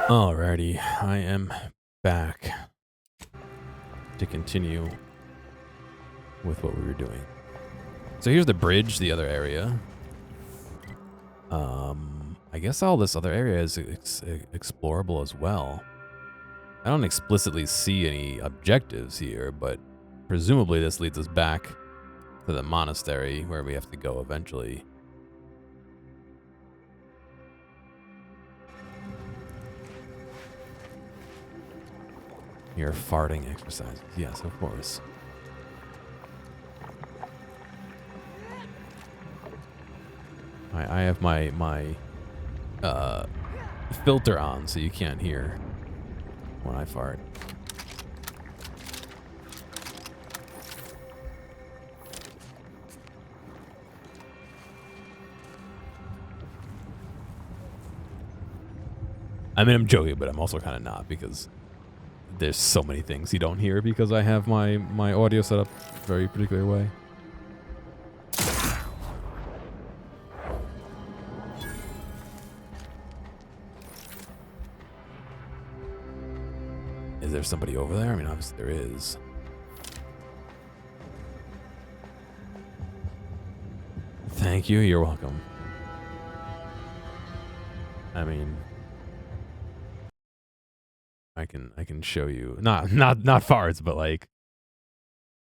Alrighty, I am back to continue with what we were doing. So here's the bridge, the other area. I guess all this other area is explorable as well. I don't explicitly see any objectives here, but presumably this leads us back to the monastery where we have to go eventually. Your farting exercises. Yes, of course. I have my filter on so you can't hear when I fart. I mean, I'm joking, but I'm also kind of not, because there's so many things you don't hear because I have my audio set up a very particular way. Is there somebody over there? I mean, obviously there is. Thank you. You're welcome. I mean, I can show you not farts, but like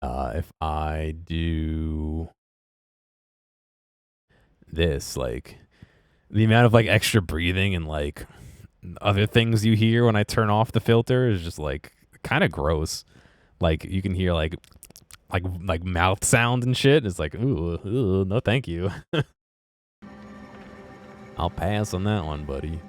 if I do this, like the amount of like extra breathing and like other things you hear when I turn off the filter is just like kind of gross. Like you can hear like mouth sound and shit. It's like, ooh, no thank you. I'll pass on that one, buddy.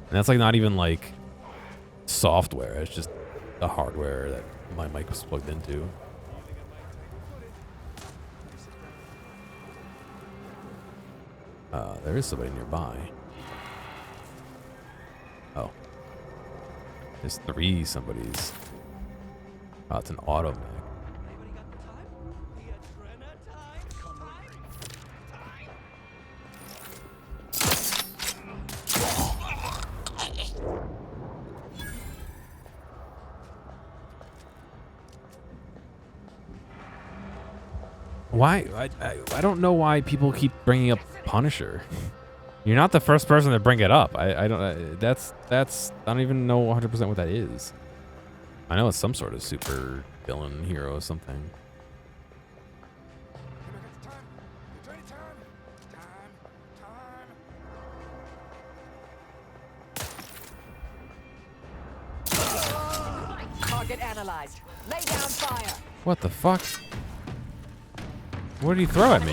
And that's like not even like software. It's just the hardware that my mic was plugged into. There is somebody nearby. Oh. There's 3 somebodies. Oh, it's an auto mech. Why? I don't know why people keep bringing up Punisher. You're not the first person to bring it up. I don't. That's. I don't even know 100% what that is. I know it's some sort of super villain hero or something. Target analyzed. Lay down fire. What the fuck? What did he throw at me?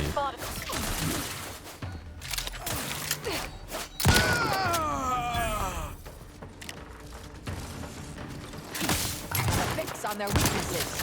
Fix on their weaknesses.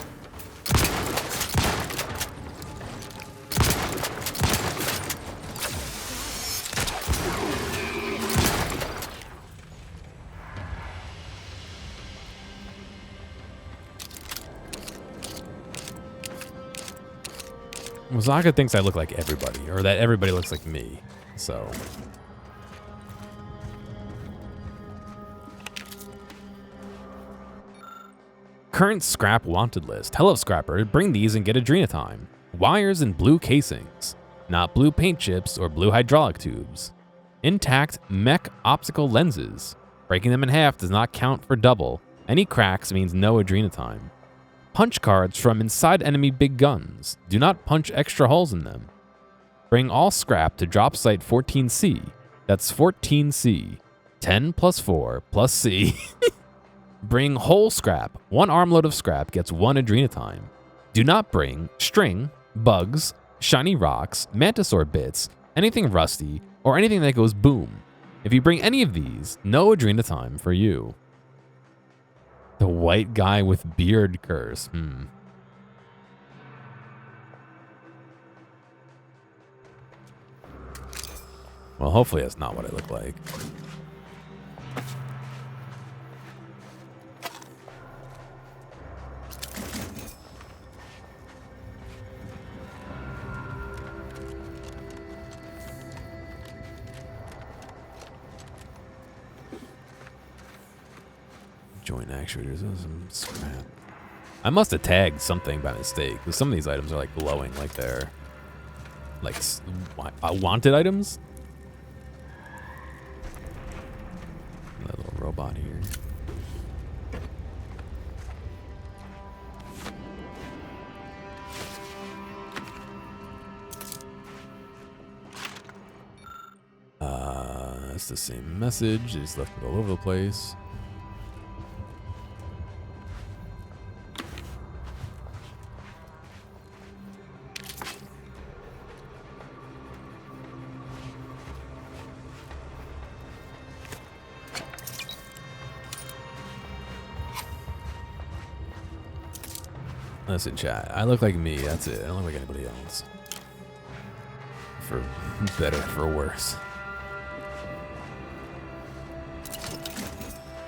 Wasaga thinks I look like everybody, or that everybody looks like me, so. Current scrap wanted list. Hello, scrapper. Bring these and get Adrenatime. Wires and blue casings. Not blue paint chips or blue hydraulic tubes. Intact mech optical lenses. Breaking them in half does not count for double. Any cracks means no Adrenatime. Punch cards from inside enemy big guns. Do not punch extra holes in them. Bring all scrap to drop site 14C. That's 14C. 10 plus 4 plus C. Bring whole scrap. 1 armload of scrap gets 1 Adrenatime. Do not bring string, bugs, shiny rocks, Mantisaur bits, anything rusty, or anything that goes boom. If you bring any of these, no Adrenatime for you. The white guy with beard curse. Well, hopefully that's not what I look like. Joint actuators. Those are some scrap. I must have tagged something by mistake, because some of these items are like glowing, like they're like wanted items. That little robot here. It's the same message. It's left it all over the place. Listen, chat. I look like me. That's it. I don't look like anybody else. For better, for worse.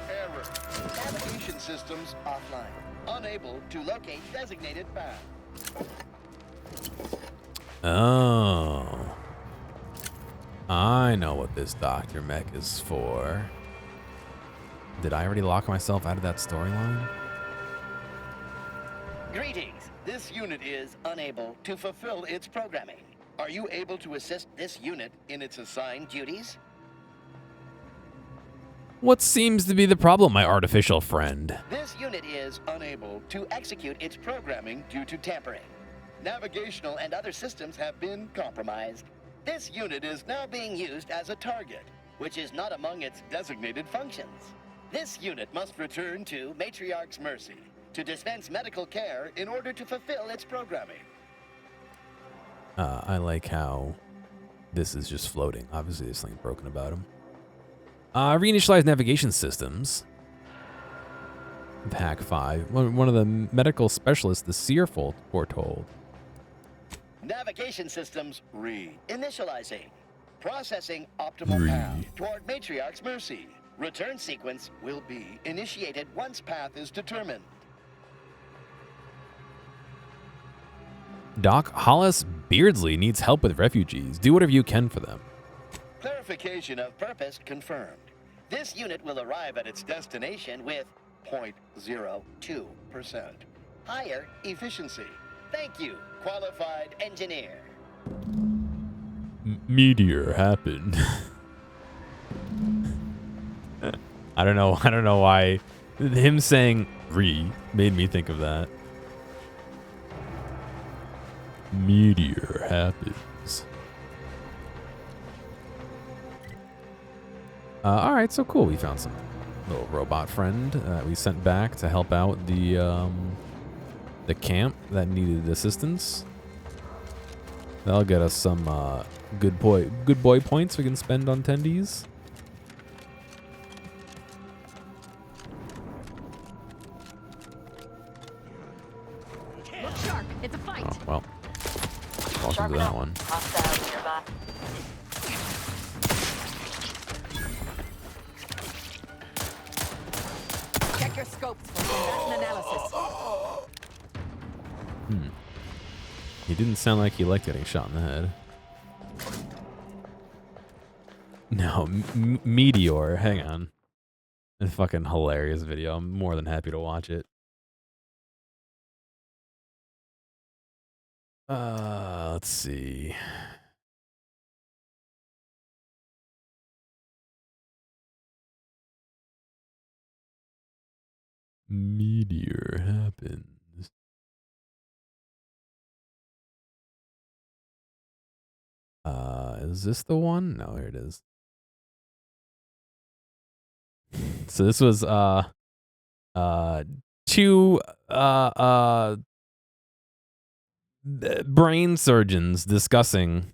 Error. Navigation systems offline. Unable to locate designated path. Oh. I know what this Dr. Mech is for. Did I already lock myself out of that storyline? Greetings. This unit is unable to fulfill its programming. Are you able to assist this unit in its assigned duties? What seems to be the problem, my artificial friend? This unit is unable to execute its programming due to tampering. Navigational and other systems have been compromised. This unit is now being used as a target, which is not among its designated functions. This unit must return to Matriarch's mercy to dispense medical care in order to fulfill its programming. I like how this is just floating. Obviously, there's something broken about him. Reinitialize navigation systems. Hack 5. One of the medical specialists, the Seer foretold. Navigation systems re-initializing. Processing optimal path toward Matriarch's mercy. Return sequence will be initiated once path is determined. Doc Hollis Beardsley needs help with refugees. Do whatever you can for them. Clarification of purpose confirmed. This unit will arrive at its destination with 0.02% higher efficiency. Thank you, qualified engineer. Meteor happened. I don't know why him saying "re" made me think of that. Meteor happens. All right, so cool. We found some little robot friend we sent back to help out the camp that needed assistance. That'll get us some good boy points we can spend on tendies. Look sharp. It's a fight. Oh, well. Welcome to that one. Check your scopes for assassin analysis. He didn't sound like he liked getting shot in the head. No, Meteor. Hang on. It's a fucking hilarious video. I'm more than happy to watch it. Let's see. Meteor happens. Is this the one? No, here it is. So this was two brain surgeons discussing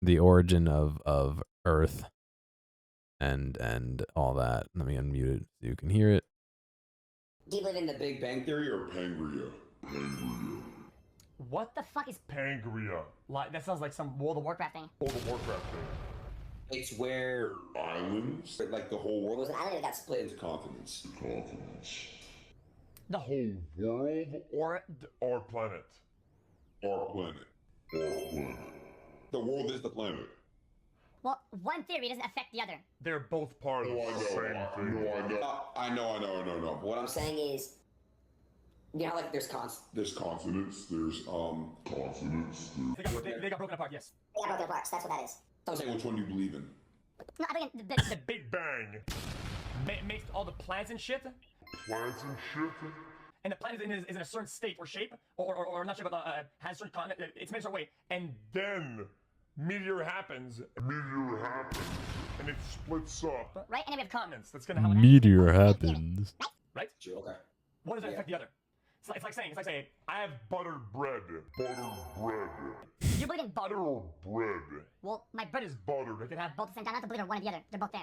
the origin of Earth and all that. Let me unmute it so you can hear it. Do you live in the Big Bang Theory or Pangria. What the fuck is Pangria. like? That sounds like some World of Warcraft thing. World of Warcraft thing. it's where Islands. like the whole world was an island that got split into continents? Continents. The whole world or Our planet. Our planet. Our planet. The world is the planet. Well, one theory doesn't affect the other. They're both part of the same thing. I know. What I'm saying is, you know how like there's consonants, there's consonants. They got broken apart, yes. They got broken apart, so that's what that is. I'm saying which one do you believe in? No, I believe in the Big Bang. makes all the plants and shit. Plants and shit. And the planet is in a certain state or shape, or not shape, but has a certain content. It's made a certain way. And Then, meteor happens. And it splits up. right, and then we have continents. That's gonna happen. Meteor happens. Right? Sure, okay. One doesn't affect the other. It's like saying, I have buttered bread. you believe in butter. Bread. Well, my bread is Buttered. they can have both at the same time. I have to believe in one or the other. They're both there.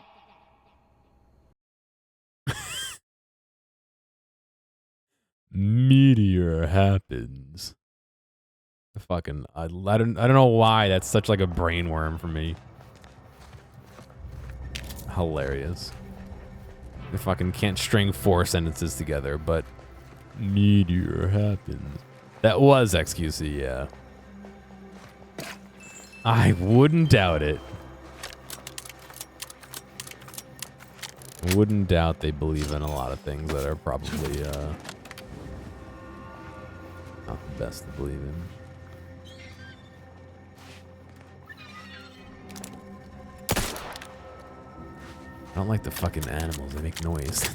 Meteor happens. Fucking, I don't know why that's such like a brain worm for me. Hilarious. I fucking can't string 4 sentences together, but meteor happens. That was XQC, yeah. I wouldn't doubt it. Wouldn't doubt they believe in a lot of things that are probably not the best to believe in. I don't like the fucking animals. They make noise.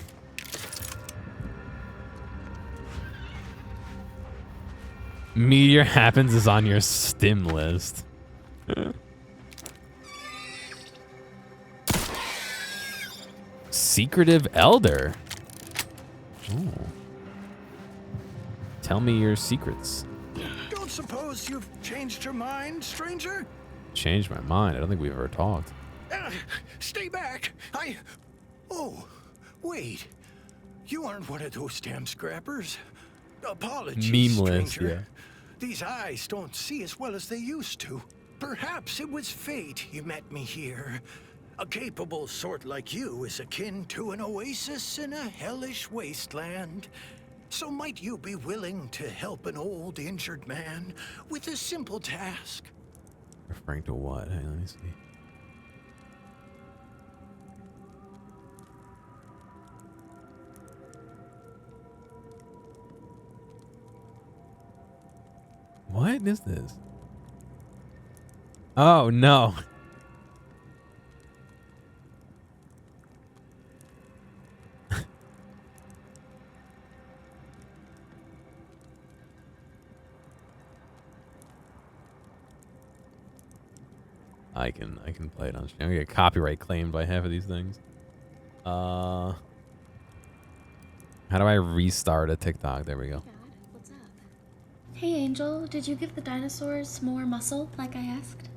Meteor happens is on your stim list. Secretive Elder. Ooh. Tell me your secrets. Don't suppose you've changed your mind, stranger? Changed my mind. I don't think we've ever talked. Stay back. Oh, wait. You aren't one of those damn scrappers. Apologies, Memeless, stranger. yeah. These eyes don't see as well as they used to. Perhaps it was fate you met me here. A capable sort like you is akin to an oasis in a hellish wasteland. So might you be willing to help an old injured man with a simple task? Referring to what? Hey, let me see. What is this? Oh, no. I can play it on stream. I'm gonna get copyright claimed by half of these things. How do I restart a TikTok? There we go. God, what's up? Hey Angel, did you give the dinosaurs more muscle like I asked?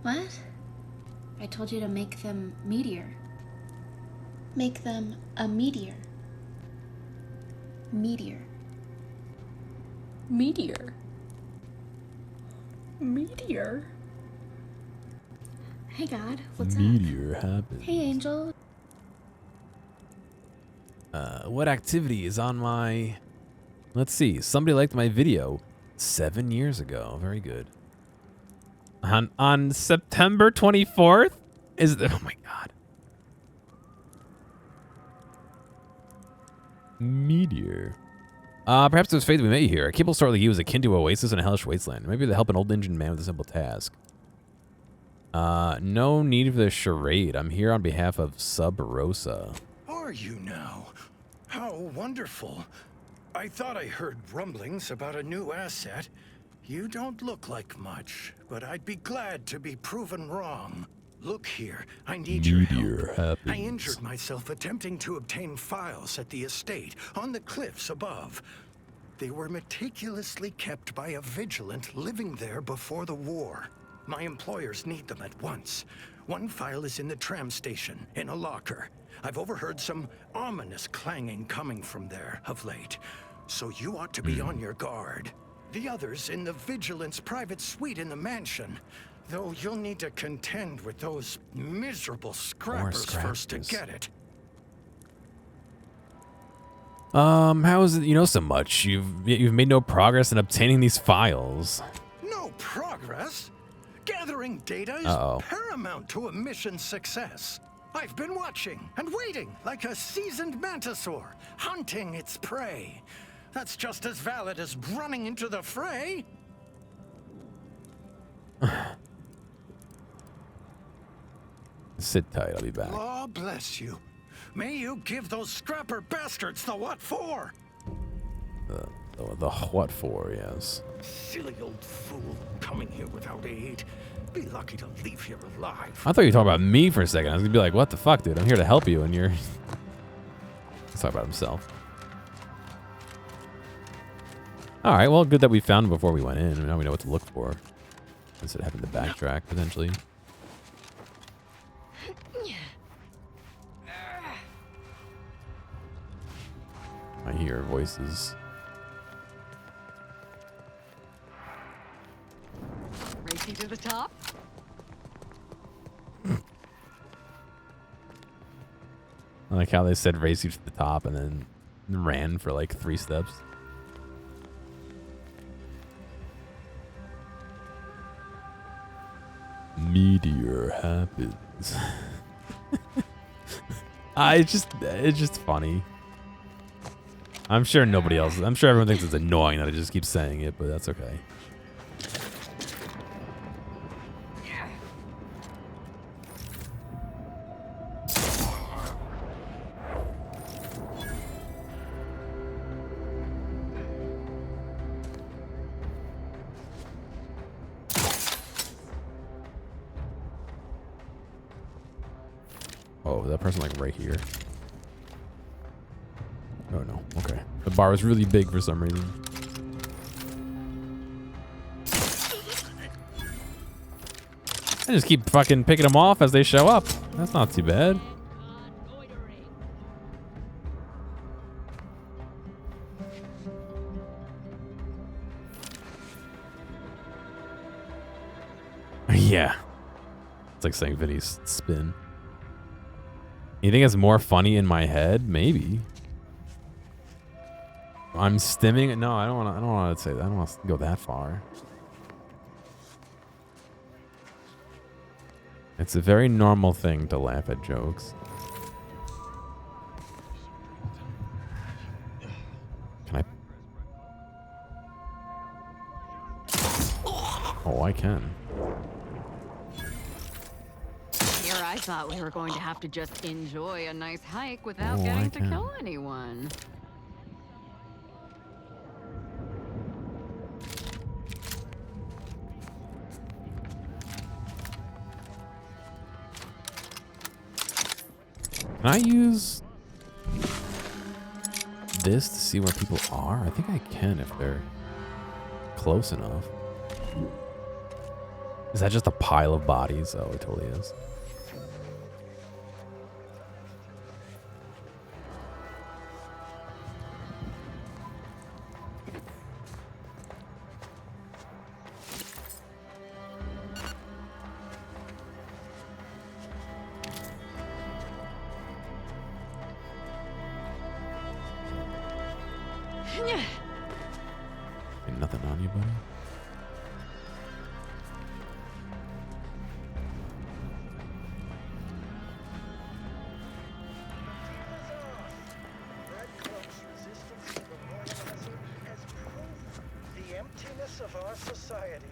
What? I told you to make them meteor. Make them a meteor. Meteor. Meteor. Meteor. Hey God, what's Meteor up? happens. Hey Angel. What activity is on my... Let's see. Somebody liked my video 7 years ago. Very good. On September 24th? Oh my god. Meteor. Perhaps it was fate that we met you here. A capable sort like you is akin to oasis in a hellish wasteland. Maybe to help an old injured man with a simple task. No need for the charade. I'm here on behalf of Sub Rosa. Are you now? How wonderful. I thought I heard rumblings about a new asset. You don't look like much, but I'd be glad to be proven wrong. Look here, I need your help. Happens. I injured myself attempting to obtain files at the estate on the cliffs above. They were meticulously kept by a vigilant living there before the war. My employers need them at once. One file is in the tram station, in a locker. I've overheard some ominous clanging coming from there of late, so you ought to be on your guard. The other's in the vigilance private suite in the mansion, though you'll need to contend with those miserable scrappers first to get it. How is it you know so much? You've made no progress in obtaining these files. No progress? Get Gathering data is paramount to a mission's success. I've been watching and waiting like a seasoned mantisaur, hunting its prey. That's just as valid as running into the fray. Sit tight, I'll be back. Law bless you. May you give those scrapper bastards the what for? The what for, yes. Silly old fool, coming here without aid. Be lucky to leave here alive. I thought you were talking about me for a second. I was gonna be like, what the fuck, dude? I'm here to help you, and you're... He's talking about himself. Alright, well, good that we found him before we went in. Now we know what to look for. Instead of having to backtrack, potentially. I hear voices. Racing to the top? I like how they said race you to the top and then ran for like 3 steps. Meteor happens. It's just funny. I'm sure nobody else. I'm sure everyone thinks it's annoying that I just keep saying it, but that's okay. Oh, that person like right here. Oh no, okay. The bar was really big for some reason. I just keep fucking picking them off as they show up. That's not too bad. Yeah. It's like saying Vinny's spin. You think it's more funny in my head? Maybe. I'm stimming. No, I don't want to say that. I don't want to go that far. It's a very normal thing to laugh at jokes. Can I? Oh, I can. Here I thought we were going to have to just enjoy a nice hike without getting to kill anyone. Can I use this to see where people are? I think I can if they're close enough. Is that just a pile of bodies? Oh, it totally is. Ain't nothing on you, buddy. The emptiness of our society.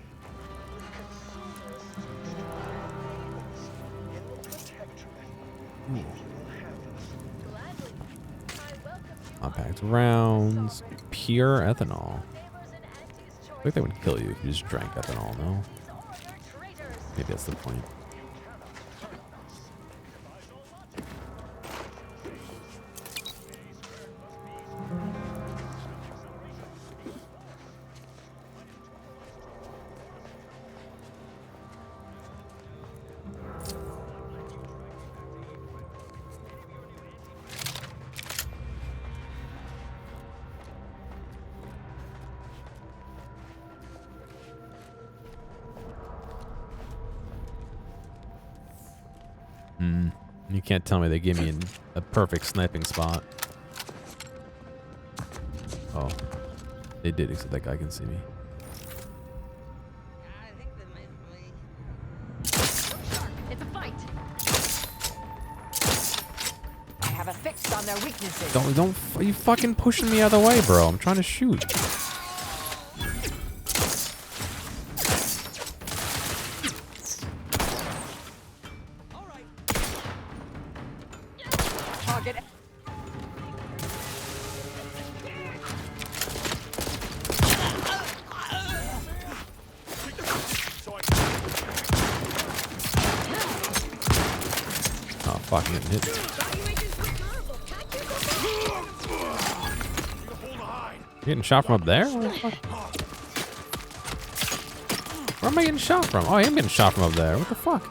In the protectorate. Compact rounds. Pure ethanol. I think they would kill you if you just drank ethanol, no? Maybe that's the point. You can't tell me they gave me a perfect sniping spot. Oh, they did, except that guy can see me. fight. I have a fix on their weaknesses. Don't you fucking pushing me out of the way, bro. I'm trying to shoot. Target. Oh, fuck, I'm getting hit. You getting shot from up there? What the fuck? Where am I getting shot from? Oh, I am getting shot from up there. What the fuck?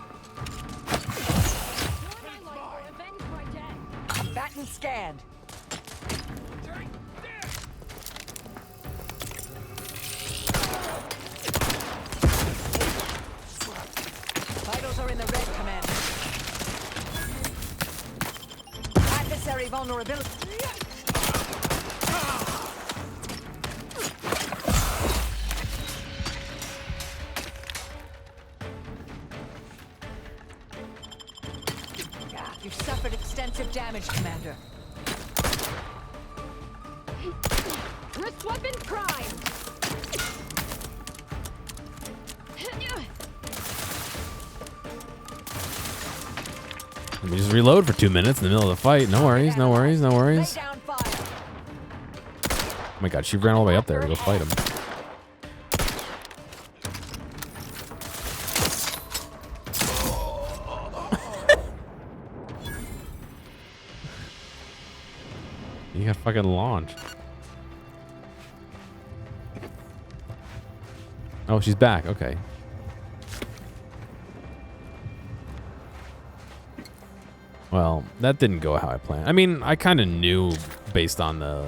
Batten scanned. Vitals are in the red, Commander. Adversary vulnerability. You've suffered extensive damage, Commander. Wrist weapon primed. Let me just reload for 2 minutes in the middle of the fight. No worries, no worries, no worries. Oh my god, she ran all the way up there to go fight him. You got fucking launched. Oh, she's back. Okay. Well, that didn't go how I planned. I mean, I kind of knew based on the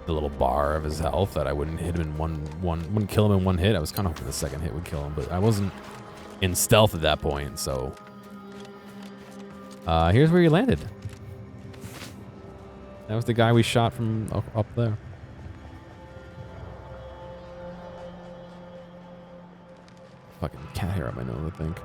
little bar of his health that I wouldn't hit him in wouldn't kill him in one hit. I was kind of hoping the second hit would kill him, but I wasn't in stealth at that point. So here's where he landed. That was the guy we shot from up there. Fucking cat hair on my nose, I think.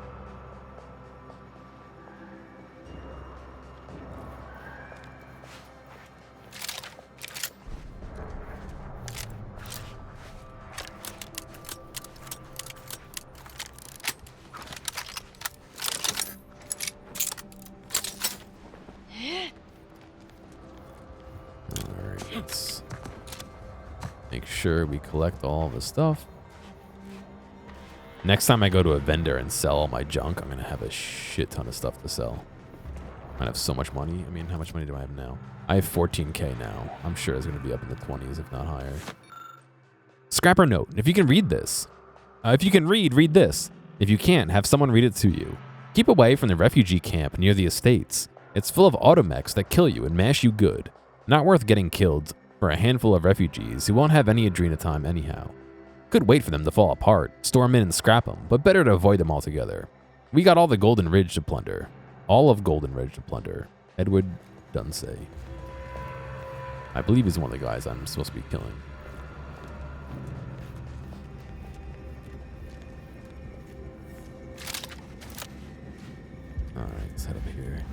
Alright, let's make sure we collect all the stuff. Next time I go to a vendor and sell all my junk, I'm going to have a shit ton of stuff to sell. I have so much money. I mean, how much money do I have now? I have 14K now. I'm sure it's going to be up in the 20s, if not higher. Scrapper note. If you can read this. If you can read this. If you can't, have someone read it to you. Keep away from the refugee camp near the estates. It's full of automechs that kill you and mash you good. Not worth getting killed for a handful of refugees who won't have any adrenatime anyhow. Could wait for them to fall apart, storm in and scrap them, but better to avoid them altogether. We got all the Golden Ridge to plunder. All of Golden Ridge to plunder. Edward Dunsay. I believe he's one of the guys I'm supposed to be killing. Alright, let's head up here.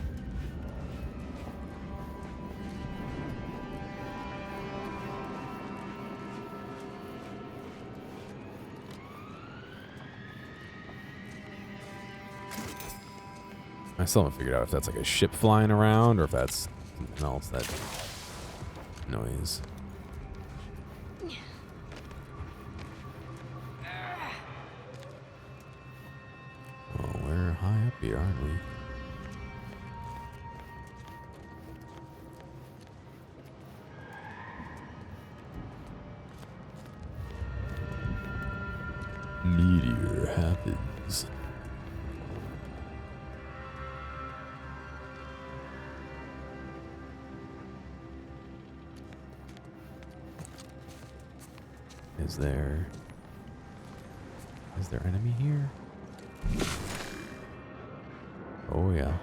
I still haven't figured out if that's like a ship flying around or if that's something else, that noise. Oh, we're high up here, aren't we? Meteor happens. Is there enemy here? Oh yeah.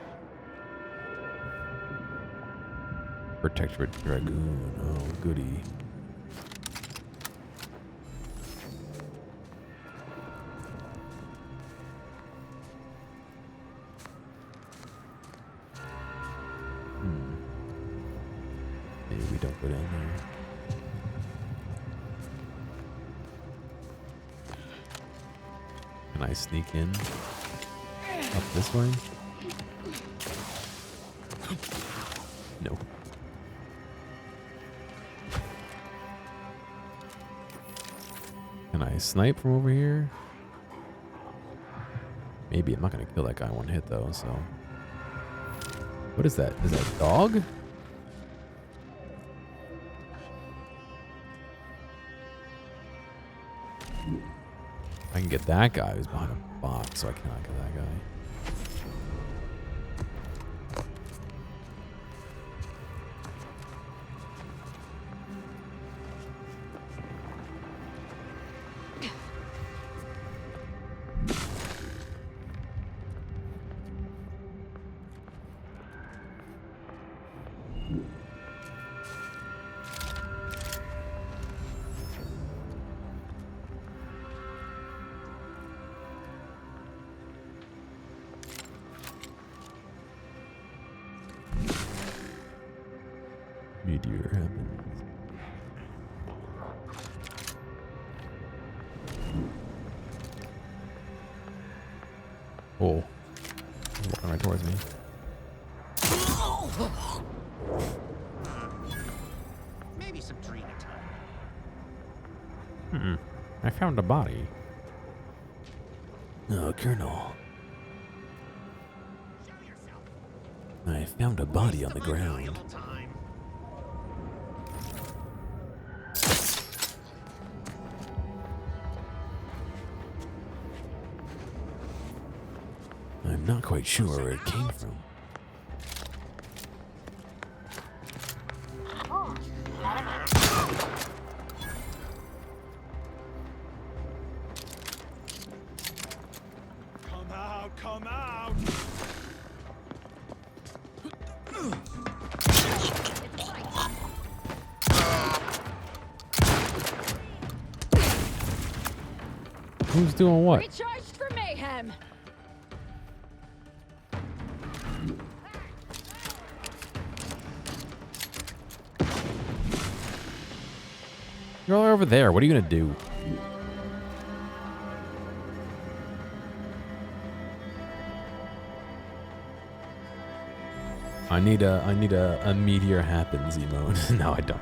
Protectorate Dragoon. Oh goody. go down there. Can I sneak in up this way? No. Can I snipe from over here? Maybe. I'm not gonna kill that guy one hit though, so. What is that? Is that a dog? I can get that guy who's behind a box, so I cannot get that guy. Meteor happens. Oh. He's walking right towards me. Maybe some dreaming time. I found a body. Oh, Colonel. I found a body on the ground. I'm not quite sure where it came from. Come out, come out! Who's doing what? Recharged for mayhem. You're all over there. What are you gonna do? I need a meteor happens emote. No, I don't.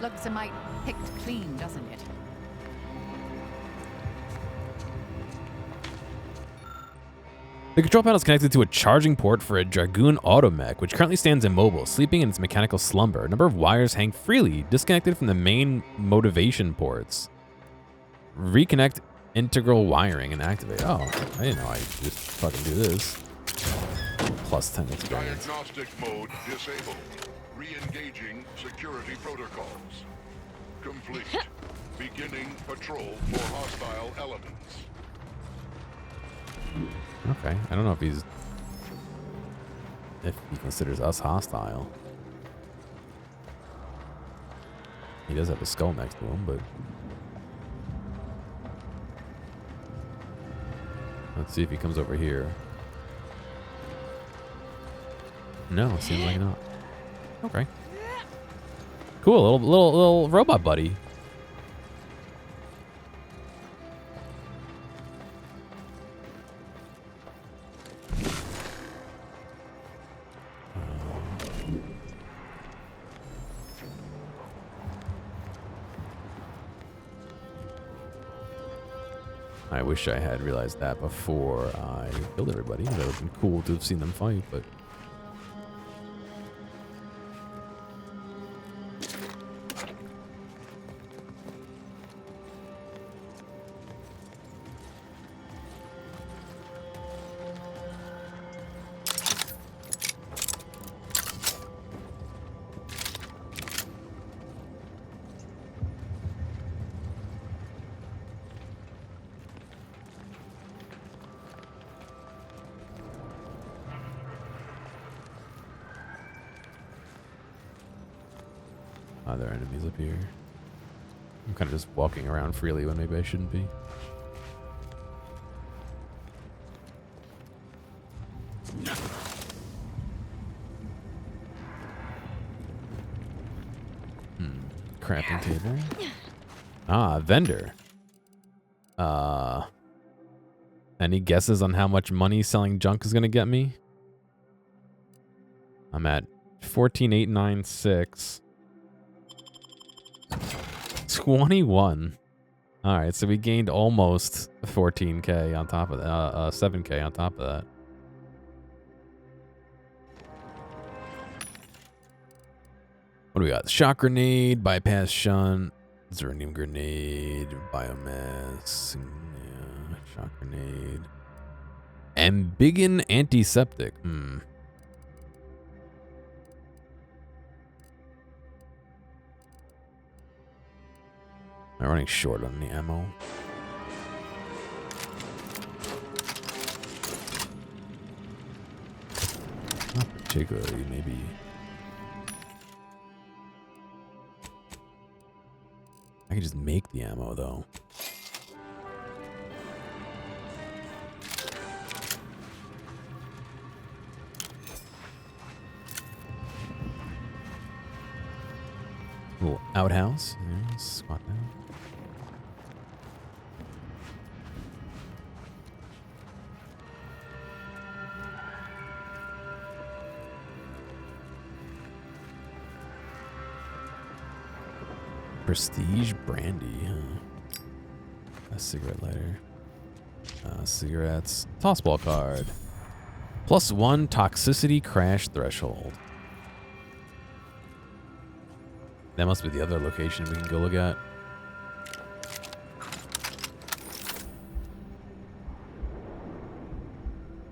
Looks a mite picked clean, doesn't it? The control panel is connected to a charging port for a Dragoon automech, which currently stands immobile, sleeping in its mechanical slumber. A number of wires hang freely, disconnected from the main motivation ports. Reconnect integral wiring and activate. Oh, I didn't know I could just fucking do this. Plus 10 experience. Diagnostic mode disabled. Re-engaging security protocols. Complete. Beginning patrol for hostile elements. Okay, I don't know if he considers us hostile. He does have a skull next to him, but let's see if he comes over here. No, seems like not. Okay. Cool, little robot buddy. I wish I had realized that before I killed everybody. That would have been cool to have seen them fight, but Are there enemies up here? I'm kind of just walking around freely when maybe I shouldn't be. Crafting table. Ah, vendor. Any guesses on how much money selling junk is gonna get me? I'm at 14,896. 21. All right, so we gained almost 14k on top of that. 7k on top of that. What do we got? Shock grenade, bypass shunt, Zernium grenade, biomass, yeah, shock grenade, Ambiguous antiseptic. I'm running short on the ammo. Not particularly, maybe. I can just make the ammo, though. Little outhouse. Yeah, squat down. Prestige brandy, huh? A cigarette lighter. Cigarettes. Tossball card. +1 toxicity crash threshold. That must be the other location we can go look at.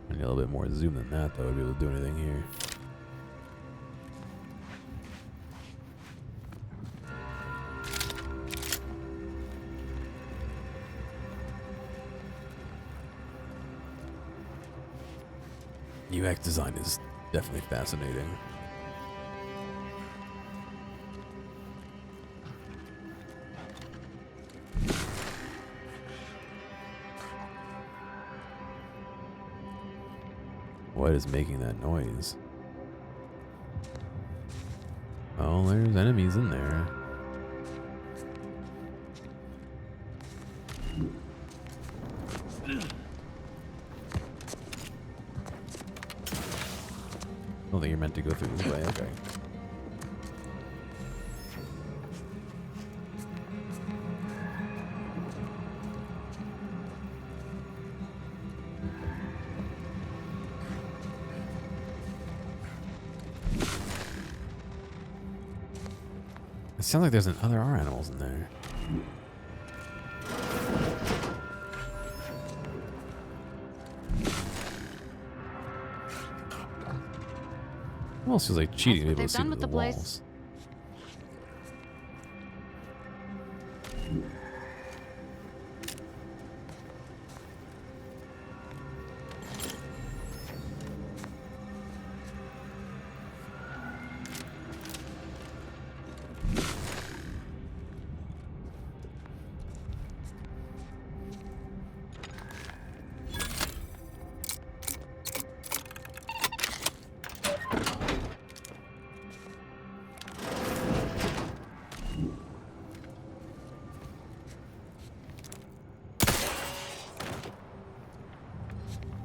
I need a little bit more zoom than that, though, to be able to do anything here. UX design is definitely fascinating. What is making that noise? Oh, there's enemies in there. I don't think you're meant to go through this way. Okay. It sounds like there's other animals in there. Almost feels like cheating to be able to see through the walls.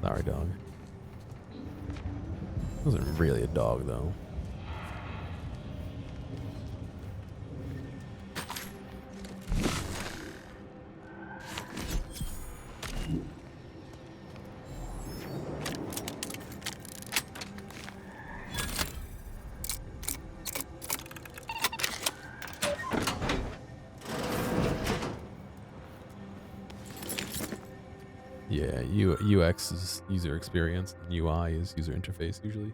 Sorry, dog. Wasn't really a dog, though. Yeah, UX is user experience, and UI is user interface usually.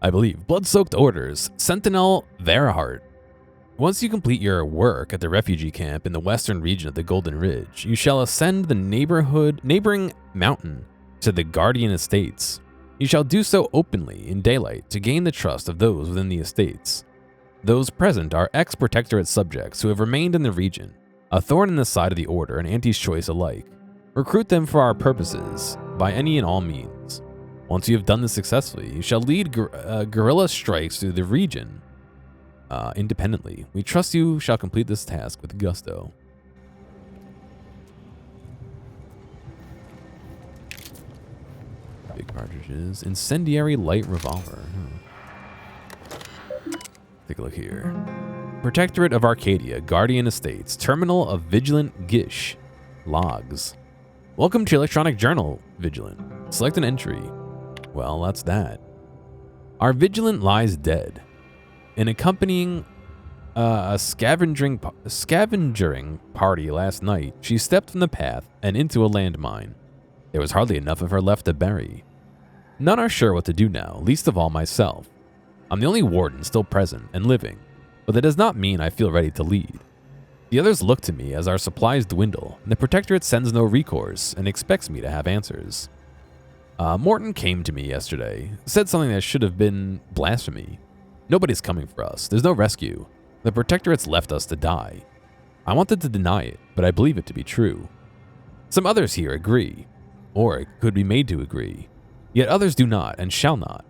I believe. Blood-soaked orders. Sentinel Verahart. Once you complete your work at the refugee camp in the western region of the Golden Ridge, you shall ascend the neighboring mountain to the Guardian Estates. You shall do so openly in daylight to gain the trust of those within the estates. those present are ex-Protectorate subjects who have remained in the region, a thorn in the side of the Order and Anti's choice alike. Recruit them for our purposes by any and all means. Once you have done this successfully, you shall lead guerrilla strikes through the region independently. We trust you shall complete this task with gusto. Big cartridges. Incendiary light revolver. Take a look here. Protectorate of Arcadia, Guardian Estates, Terminal of Vigilant Gish. Logs. Welcome to Electronic Journal, Vigilant. Select an entry. Well, that's that. Our Vigilant lies dead. In accompanying a scavengering party last night, she stepped from the path and into a landmine. There was hardly enough of her left to bury. None are sure what to do now, least of all myself. I'm the only warden still present and living, but that does not mean I feel ready to lead. The others look to me as our supplies dwindle, and the Protectorate sends no recourse and expects me to have answers. Morton came to me yesterday, said something that should have been blasphemy. Nobody's coming for us. There's no rescue. The Protectorate's left us to die. I wanted to deny it, but I believe it to be true. Some others here agree, or it could be made to agree. Yet others do not and shall not.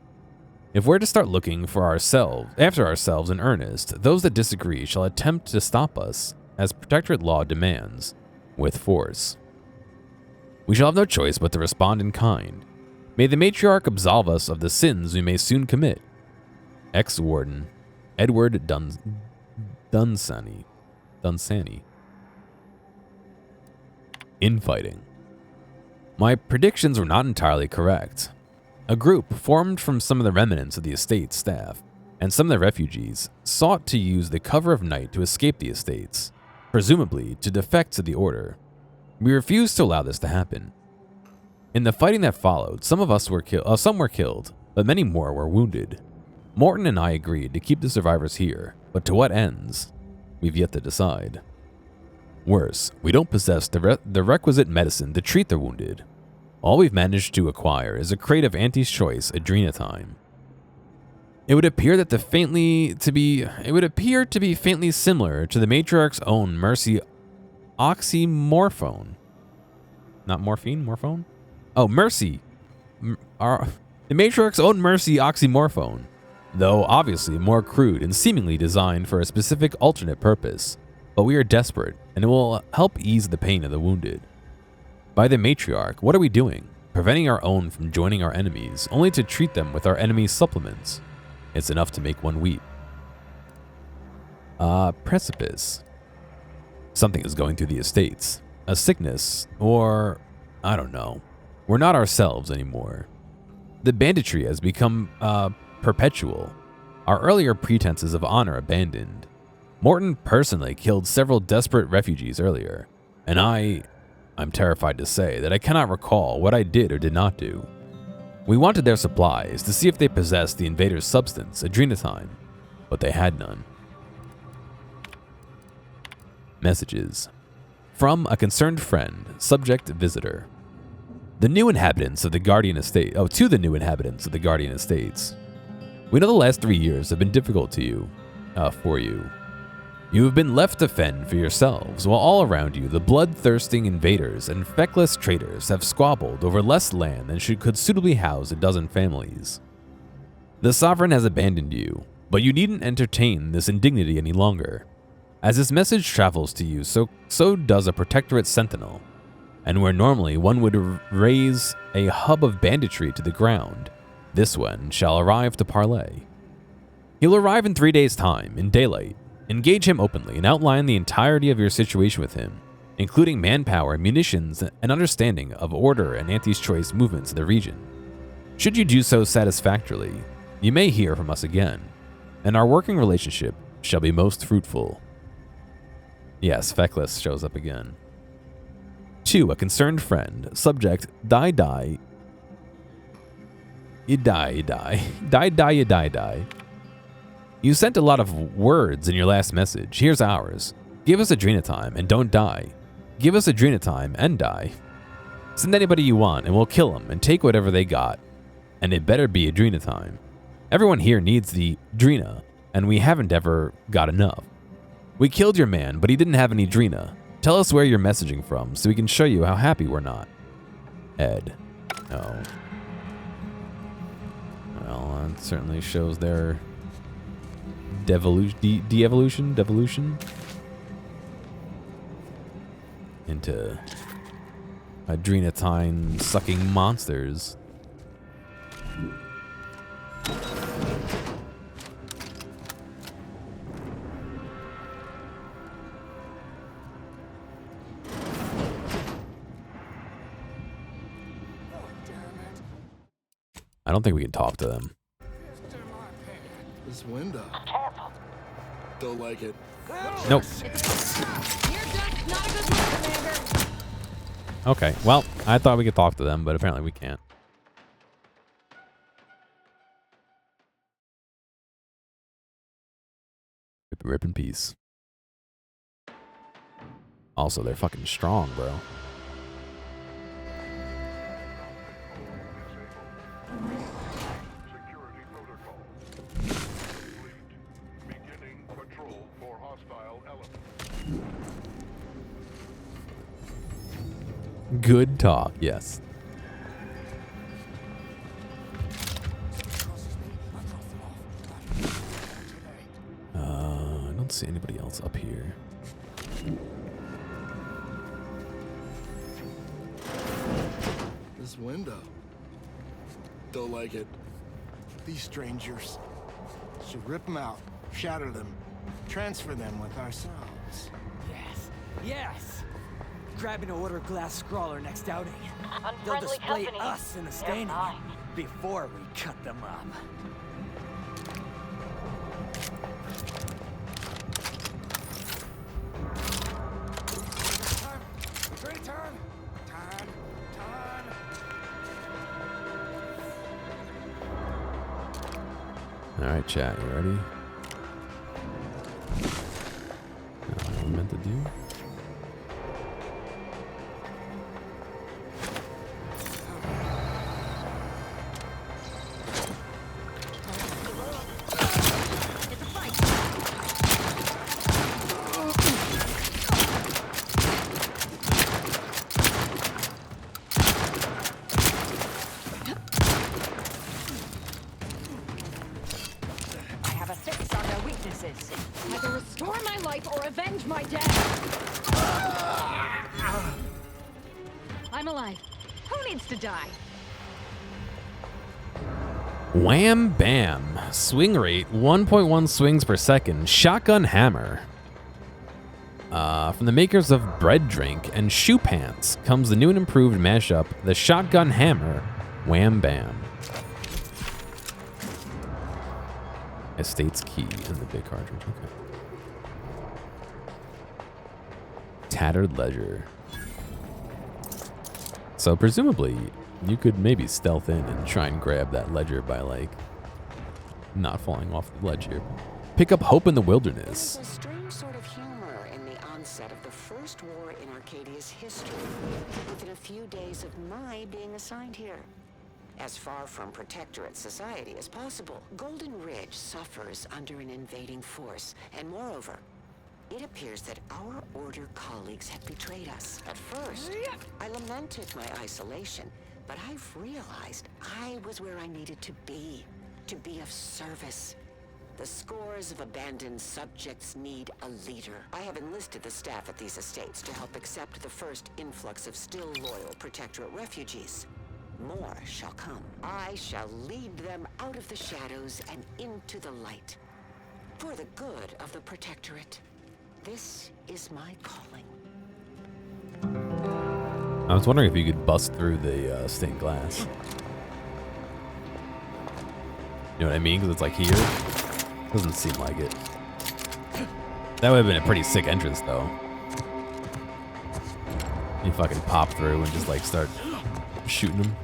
If we're to start looking for after ourselves in earnest, those that disagree shall attempt to stop us, as Protectorate law demands, with force. We shall have no choice but to respond in kind. May the Matriarch absolve us of the sins we may soon commit. Ex-Warden, Edward Dunsany. Infighting. My predictions were not entirely correct. A group formed from some of the remnants of the estate's staff and some of the refugees sought to use the cover of night to escape the estates, presumably to defect to the Order. We refused to allow this to happen. In the fighting that followed, some were killed, but many more were wounded. Morton and I agreed to keep the survivors here, but to what ends? We've yet to decide. Worse, we don't possess the requisite medicine to treat the wounded. All we've managed to acquire is a crate of Anti's choice adrenathyme. It would appear to be faintly similar to the Matriarch's own mercy oxymorphone. Not morphine, morphone? Oh, mercy. The Matriarch's own mercy oxymorphone, though obviously more crude and seemingly designed for a specific alternate purpose. But we are desperate, and it will help ease the pain of the wounded. By the Matriarch, what are we doing? Preventing our own from joining our enemies, only to treat them with our enemies' supplements. It's enough to make one weep. Precipice. Something is going through the estates. A sickness, or I don't know. We're not ourselves anymore. The banditry has become perpetual. Our earlier pretenses of honor abandoned. Morton personally killed several desperate refugees earlier, and I'm terrified to say that I cannot recall what I did or did not do. We wanted their supplies to see if they possessed the invader's substance, adrenathyme, but they had none. Messages. From a concerned friend, subject visitor. The new inhabitants of the Guardian Estate, to the new inhabitants of the Guardian Estates. We know the last 3 years have been difficult for you. You have been left to fend for yourselves, while all around you the bloodthirsting invaders and feckless traitors have squabbled over less land than could suitably house a dozen families. The Sovereign has abandoned you, but you needn't entertain this indignity any longer. As this message travels to you, so does a Protectorate sentinel, and where normally one would raise a hub of banditry to the ground, this one shall arrive to parley. He'll arrive in 3 days' time, in daylight. Engage him openly and outline the entirety of your situation with him, including manpower, munitions, and understanding of Order and Anti's choice movements in the region. Should you do so satisfactorily, you may hear from us again, and our working relationship shall be most fruitful. Yes, Feckless shows up again. 2. A concerned friend. Subject, die. You die. You sent a lot of words in your last message. Here's ours. Give us adrenathyme and don't die. Give us adrenathyme and die. Send anybody you want and we'll kill them and take whatever they got. And it better be adrenathyme. Everyone here needs the Drena. and we haven't ever got enough. We killed your man, but he didn't have any Drina. Tell us where you're messaging from so we can show you how happy we're not. Ed. No. Well, that certainly shows their devolution into adrenatine sucking monsters. I don't think we can talk to them. This window. Don't like it. Nope. Okay, well, I thought we could talk to them, but apparently we can't. Rip in peace. Also, they're fucking strong, bro. Good talk, yes. I don't see anybody else up here. This window. Don't like it. These strangers. Should rip them out, shatter them, transfer them with ourselves. Yes, yes! Grab an order glass scrawler next outing. They'll Unfriendly display company. us in the staining before we cut them up. Return! Time! Alright, chat, you ready? That's what I meant to do. Either restore my life or avenge my death. I'm alive. Who needs to die? Wham Bam. Swing rate 1.1 swings per second. Shotgun hammer. From the makers of Bread Drink and Shoe Pants comes the new and improved mashup, the Shotgun Hammer Wham Bam. Estate's key in the big cartridge. Okay. Tattered ledger. So presumably you could maybe stealth in and try and grab that ledger by like not falling off the ledge here. Pick up Hope in the Wilderness. There's a strange sort of humor in the onset of the first war in Arcadia's history, within a few days of my being assigned here. As far from protectorate society as possible, Golden Ridge suffers under an invading force, and moreover, it appears that our Order colleagues have betrayed us. At first, I lamented my isolation, but I've realized I was where I needed to be of service. The scores of abandoned subjects need a leader. I have enlisted the staff at these estates to help accept the first influx of still loyal protectorate refugees. More shall come. I shall lead them out of the shadows and into the light. For the good of the Protectorate. This is my calling. I was wondering if you could bust through the stained glass. You know what I mean? Because it's like here. Doesn't seem like it. That would have been a pretty sick entrance, though. You fucking pop through and just like start shooting them.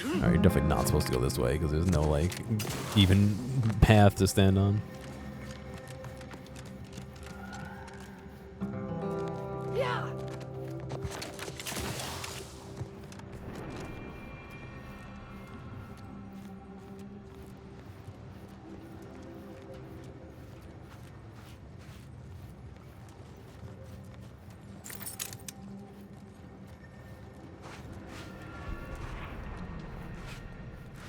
Alright, you're definitely not supposed to go this way because there's no like even path to stand on. Yeah.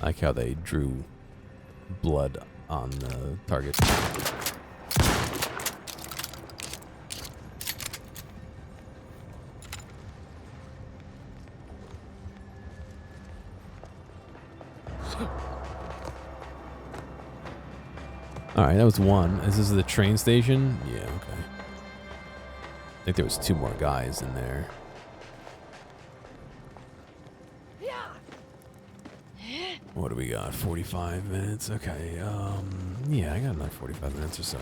I like how they drew blood on the target. Alright, that was one. Is this the train station? Yeah, okay. I think there was 2 more guys in there. What do we got? 45 minutes? Okay, yeah, I got another 45 minutes or so.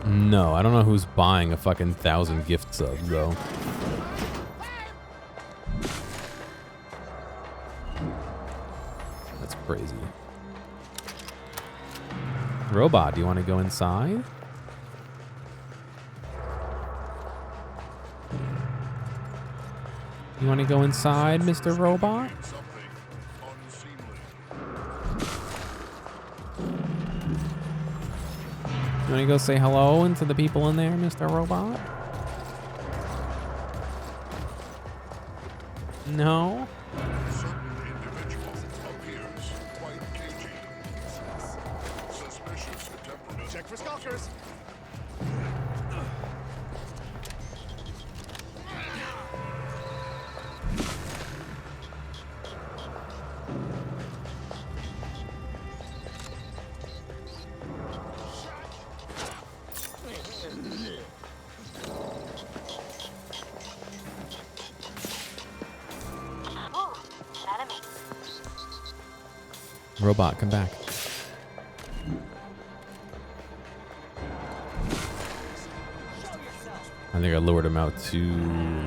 No, I don't know who's buying a fucking 1,000 gift subs, though. That's crazy. Robot, do you want to go inside? You want to go inside, Mr. Robot? You want to go say hello to the people in there, Mr. Robot? No? Check for skulkers. Robot, come back. I think I lured him out too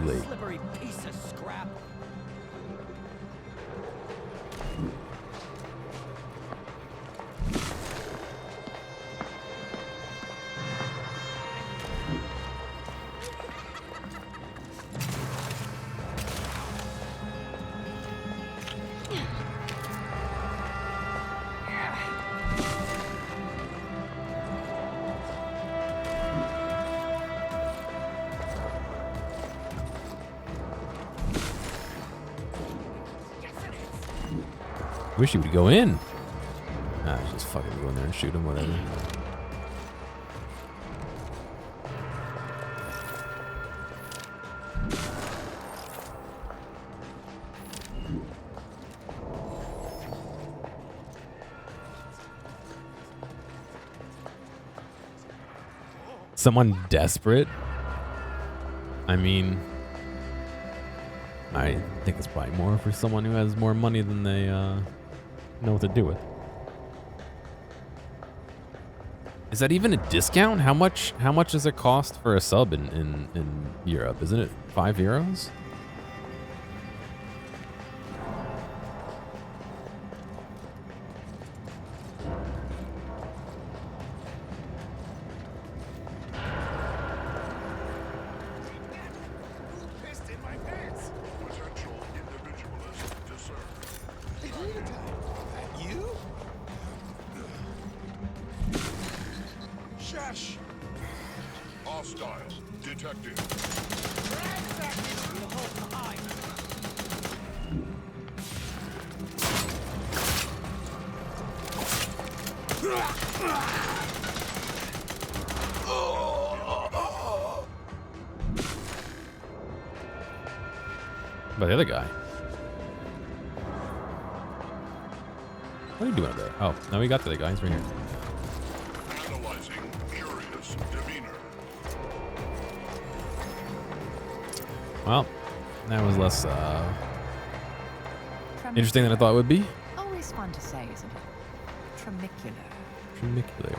late. Slippery piece of scrap. Wish he would go in. Nah, just fucking go in there and shoot him, whatever. Someone desperate? I mean, I think it's probably more for someone who has more money than they know what to do with. Is that even a discount? How much does it cost for a sub in Europe? Isn't it €5? Hostile detected. By the other guy. What are you doing up there? Oh, no, we got to the guy. He's right here. Analyzing curious demeanor. Well, that was less interesting than I thought it would be. Always fun to say, isn't it? Tramicular. Tramicular.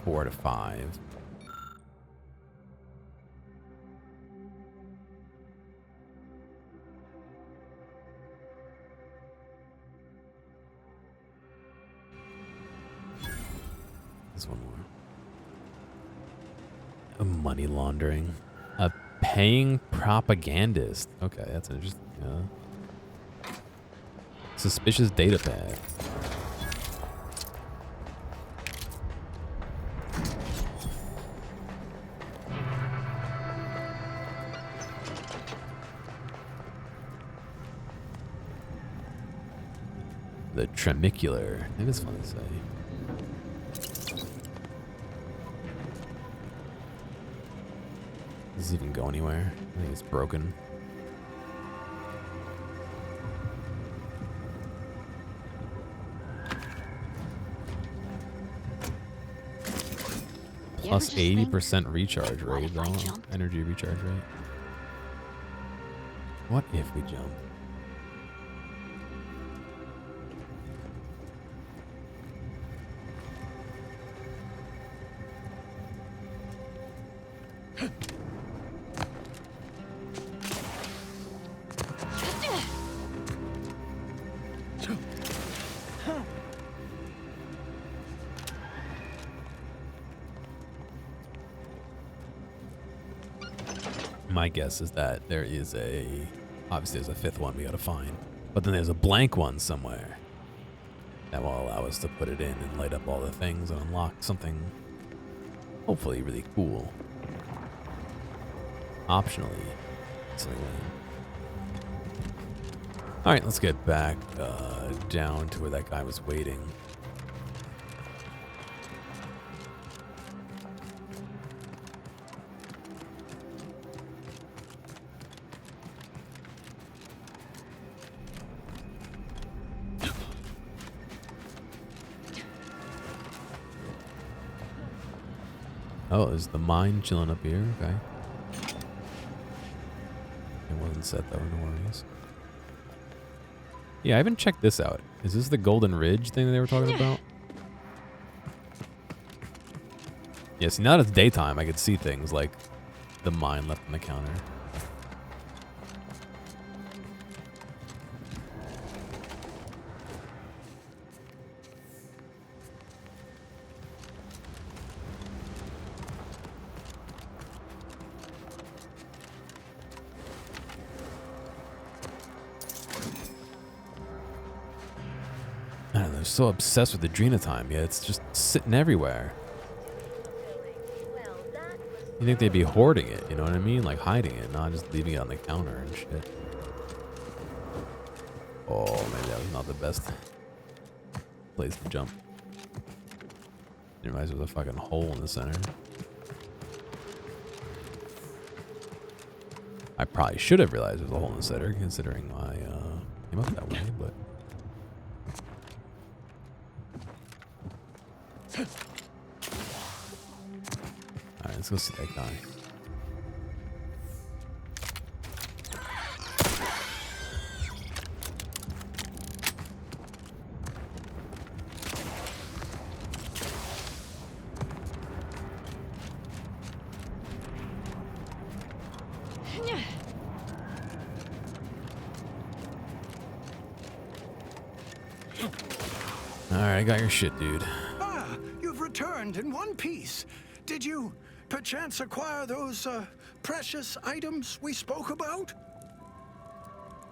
4 to 5. Money laundering. A paying propagandist. Okay, that's interesting. Suspicious data pad. The tremicular. That is fun to say. Does this even go anywhere? I think it's broken. Plus 80% recharge rate, though. Energy recharge rate. What if we jump? My guess is that there is obviously there's a fifth one we gotta find, but then there's a blank one somewhere that will allow us to put it in and light up all the things and unlock something hopefully really cool. Optionally, something lame. All right, let's get back down to where that guy was waiting. Oh, there's the mine chilling up here. Okay. It wasn't set though, no worries. Yeah, I haven't checked this out. Is this the Golden Ridge thing that they were talking about? Yeah, see, now that it's daytime, I could see things like the mine left on the counter. They're so obsessed with Adrenatime, yeah, it's just sitting everywhere. You think they'd be hoarding it, you know what I mean? Like hiding it, not just leaving it on the counter and shit. Oh, maybe that was not the best place to jump. Didn't realize there was a fucking hole in the center. I probably should have realized there was a hole in the center, considering I came up that way, but... Alright, let's go see that guy. Alright, I got your shit, dude. Ah, you've returned in one piece. Did you, perchance, acquire those, precious items we spoke about?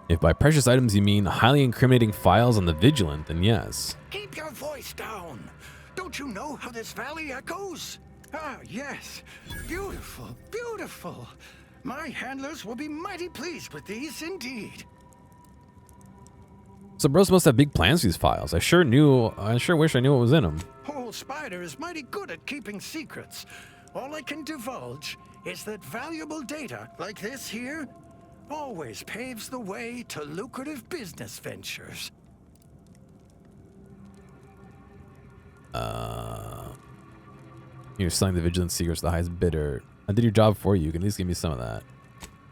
If by precious items you mean highly incriminating files on the Vigilant, then yes. Keep your voice down. Don't you know how this valley echoes? Ah, yes. Beautiful, beautiful. My handlers will be mighty pleased with these, indeed. So bros must have big plans for these files. I sure wish I knew what was in them. Old Spider is mighty good at keeping secrets. All I can divulge is that valuable data like this here always paves the way to lucrative business ventures. You're selling the Vigilant secrets to the highest bidder. I did your job for you. You can at least give me some of that.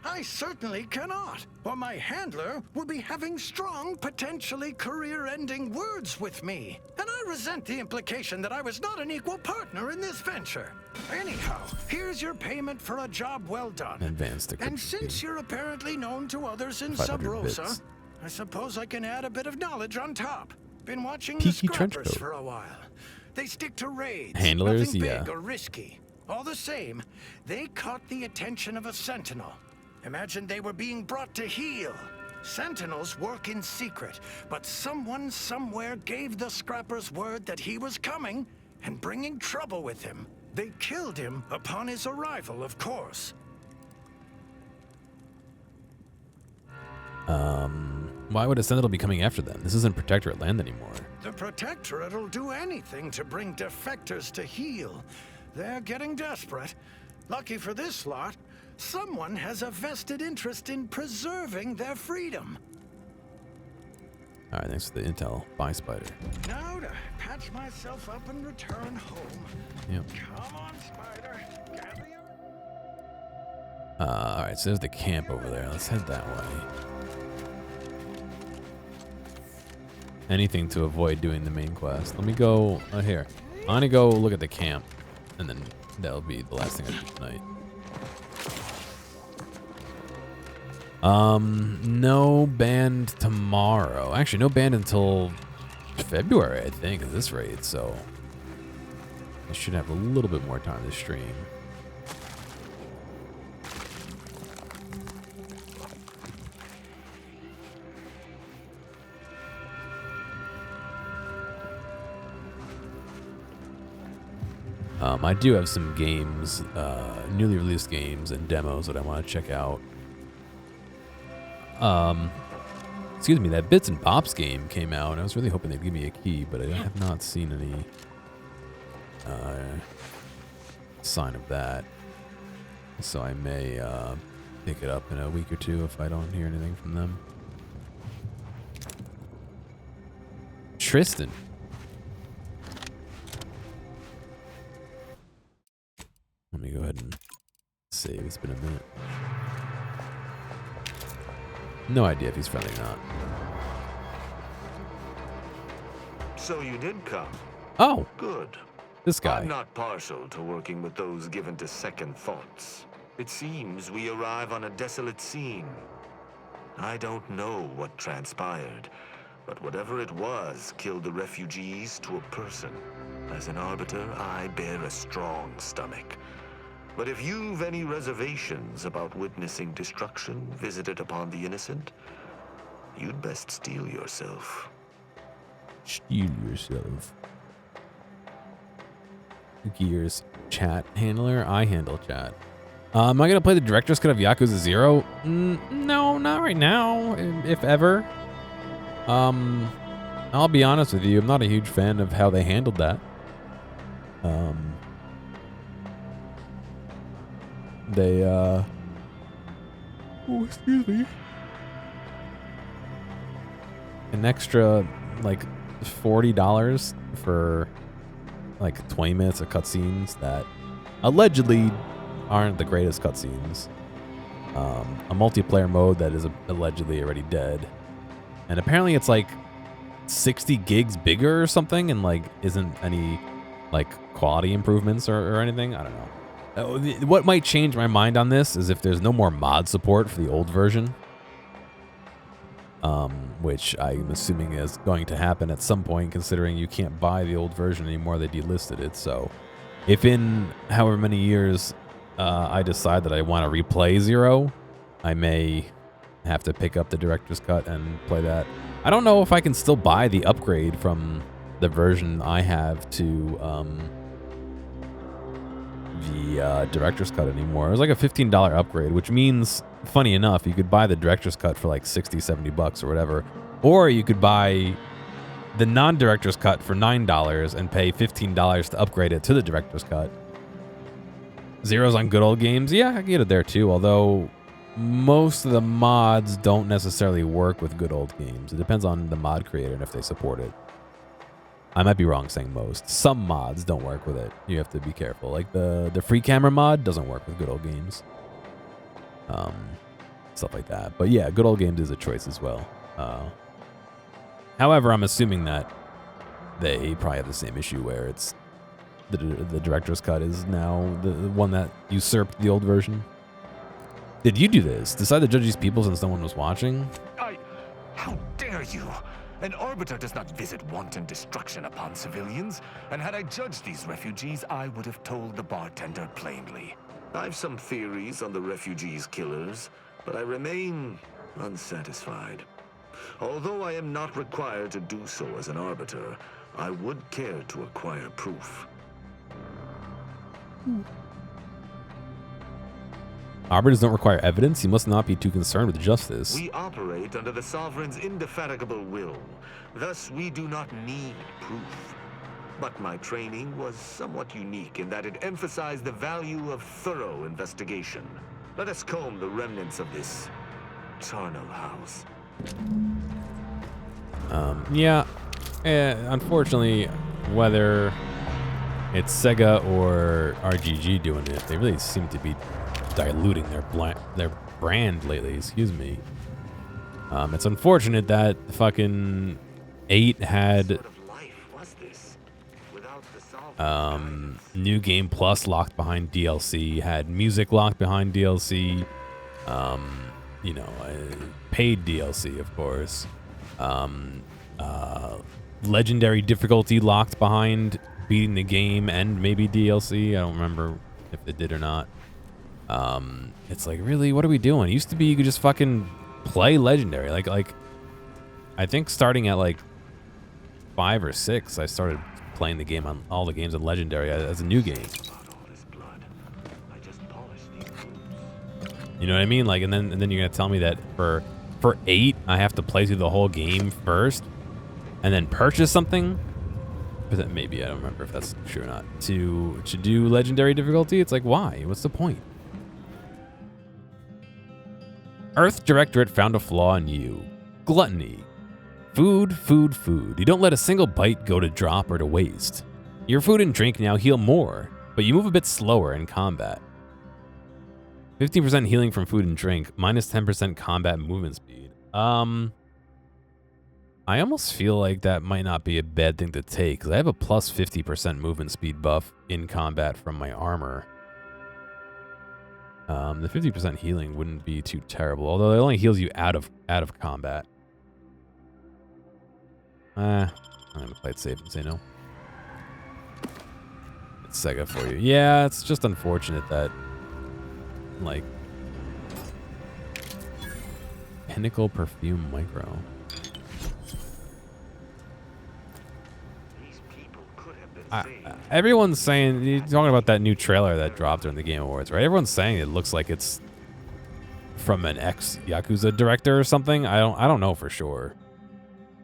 I certainly cannot, or my handler will be having strong, potentially career-ending words with me. And I resent the implication that I was not an equal partner in this venture. Anyhow, here's your payment for a job well done. Advanced And since you're apparently known to others in Sub Rosa, I suppose I can add a bit of knowledge on top. Been watching the Scrappers for a while. They stick to raids, handlers, nothing yeah. big or risky. All the same, they caught the attention of a sentinel. Imagine they were being brought to heel. Sentinels work in secret, but someone somewhere gave the scrappers word that he was coming and bringing trouble with him. They killed him upon his arrival, of course. Why would a sentinel be coming after them? This isn't Protectorate land anymore. The Protectorate'll do anything to bring defectors to heel. They're getting desperate. Lucky for this lot, someone has a vested interest in preserving their freedom. All right, thanks for the intel. Bye, Spider. Now to patch myself up and return home. Yep. Come on, Spider. Gather your... All right, so there's the camp over there. Let's head that way. Anything to avoid doing the main quest. Let me go here. I'm gonna go look at the camp, and then that'll be the last thing I do tonight. No band tomorrow. Actually, no band until February, I think, at this rate. So I should have a little bit more time to stream. I do have some games, newly released games and demos that I want to check out. Excuse me, that Bits and Bops game came out, and I was really hoping they'd give me a key, but I have not seen any sign of that. So I may pick it up in a week or two if I don't hear anything from them. Tristan. Let me go ahead and save. It's been a minute. No idea if he's friendly or not. So you did come. Oh. Good. This guy. I'm not partial to working with those given to second thoughts. It seems we arrive on a desolate scene. I don't know what transpired, but whatever it was killed the refugees to a person. As an arbiter, I bear a strong stomach. But if you've any reservations about witnessing destruction visited upon the innocent, you'd best steel yourself. Steel yourself. Gears chat handler. I handle chat. Am I gonna play the director's cut of Yakuza 0? No, not right now. If ever. I'll be honest with you. I'm not a huge fan of how they handled that. They, oh, excuse me. An extra, like, $40 for, like, 20 minutes of cutscenes that allegedly aren't the greatest cutscenes. A multiplayer mode that is allegedly already dead. And apparently it's, like, 60 gigs bigger or something, and, like, isn't any, like, quality improvements or anything. I don't know. What might change my mind on this is if there's no more mod support for the old version, which I'm assuming is going to happen at some point, considering you can't buy the old version anymore. They delisted it. So if in however many years I decide that I want to replay 0, I may have to pick up the director's cut and play that. I don't know if I can still buy the upgrade from the version I have to the director's cut anymore. It was like a $15 upgrade, which means, funny enough, you could buy the director's cut for like 60, 70 bucks or whatever, or you could buy the non-director's cut for $9 and pay $15 to upgrade it to the director's cut. 0's on good old games. Yeah, I can get it there too, although most of the mods don't necessarily work with good old games. It depends on the mod creator and if they support it. I might be wrong saying most. Some mods don't work with it. You have to be careful. Like the free camera mod doesn't work with good old games. Stuff like that. But yeah, good old games is a choice as well. However, I'm assuming that they probably have the same issue where it's the director's cut is now the one that usurped the old version. Did you do this? Decide to judge these people since no one was watching? How dare you? An Arbiter does not visit wanton destruction upon civilians, and had I judged these refugees, I would have told the bartender plainly. I've some theories on the refugees' killers, but I remain unsatisfied. Although I am not required to do so as an Arbiter, I would care to acquire proof. Arbiters don't require evidence. You must not be too concerned with justice. We operate under the Sovereign's indefatigable will. Thus, we do not need proof. But my training was somewhat unique in that it emphasized the value of thorough investigation. Let us comb the remnants of this charnel house. Yeah. Unfortunately, whether it's Sega or RGG doing it, they really seem to be diluting their brand lately. Excuse me. It's unfortunate that fucking 8 had New Game Plus locked behind DLC, had music locked behind DLC, you know, paid DLC, of course. Legendary difficulty locked behind beating the game and maybe DLC. I don't remember if it did or not. It's like, really, what are we doing? It used to be you could just fucking play Legendary. Like I think starting at like 5 or 6, I started playing the game on all the games on Legendary as a new game. You know what I mean? Like, and then you're gonna tell me that for 8, I have to play through the whole game first, and then purchase something. But that maybe, I don't remember if that's true or not. To do Legendary difficulty, it's like, why? What's the point? Earth Directorate found a flaw in you. Gluttony. Food, food, food. You don't let a single bite go to drop or to waste. Your food and drink now heal more, but you move a bit slower in combat. 15% healing from food and drink, minus 10% combat movement speed. I almost feel like that might not be a bad thing to take, because I have a plus 50% movement speed buff in combat from my armor. The 50% healing wouldn't be too terrible, although it only heals you out of combat. I'm gonna play it safe and say no. It's Sega for you. Yeah, it's just unfortunate that, like, Pinnacle Perfume Micro. Everyone's saying, you're talking about that new trailer that dropped during the Game Awards, right? Everyone's saying it looks like it's from an ex-Yakuza director or something. I don't know for sure.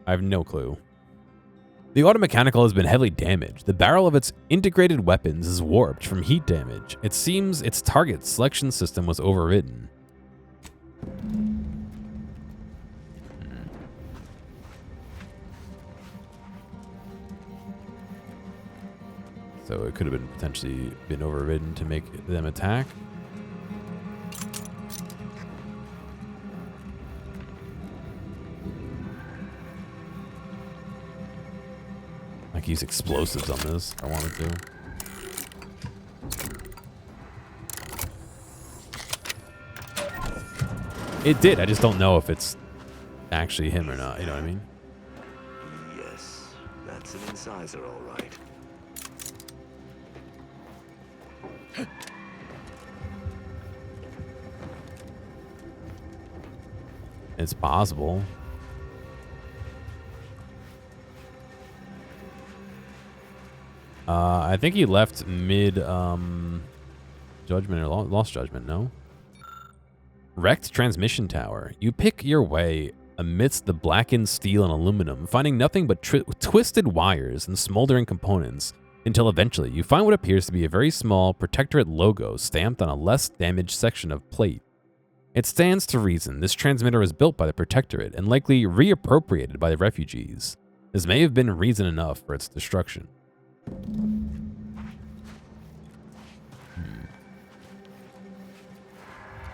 I have no clue. The automechanical has been heavily damaged. The barrel of its integrated weapons is warped from heat damage. It seems its target selection system was overridden. So it could have been potentially been overridden to make them attack. I could use explosives on this if I wanted to. It did. I just don't know if it's actually him or not. You know what I mean? Yes, that's an incisor, all right. It's possible. I think he left mid Judgment or Lost Judgment, no? Wrecked transmission tower. You pick your way amidst the blackened steel and aluminum, finding nothing but twisted wires and smoldering components, until eventually you find what appears to be a very small Protectorate logo stamped on a less damaged section of plate. It stands to reason this transmitter was built by the Protectorate and likely reappropriated by the refugees. This may have been reason enough for its destruction.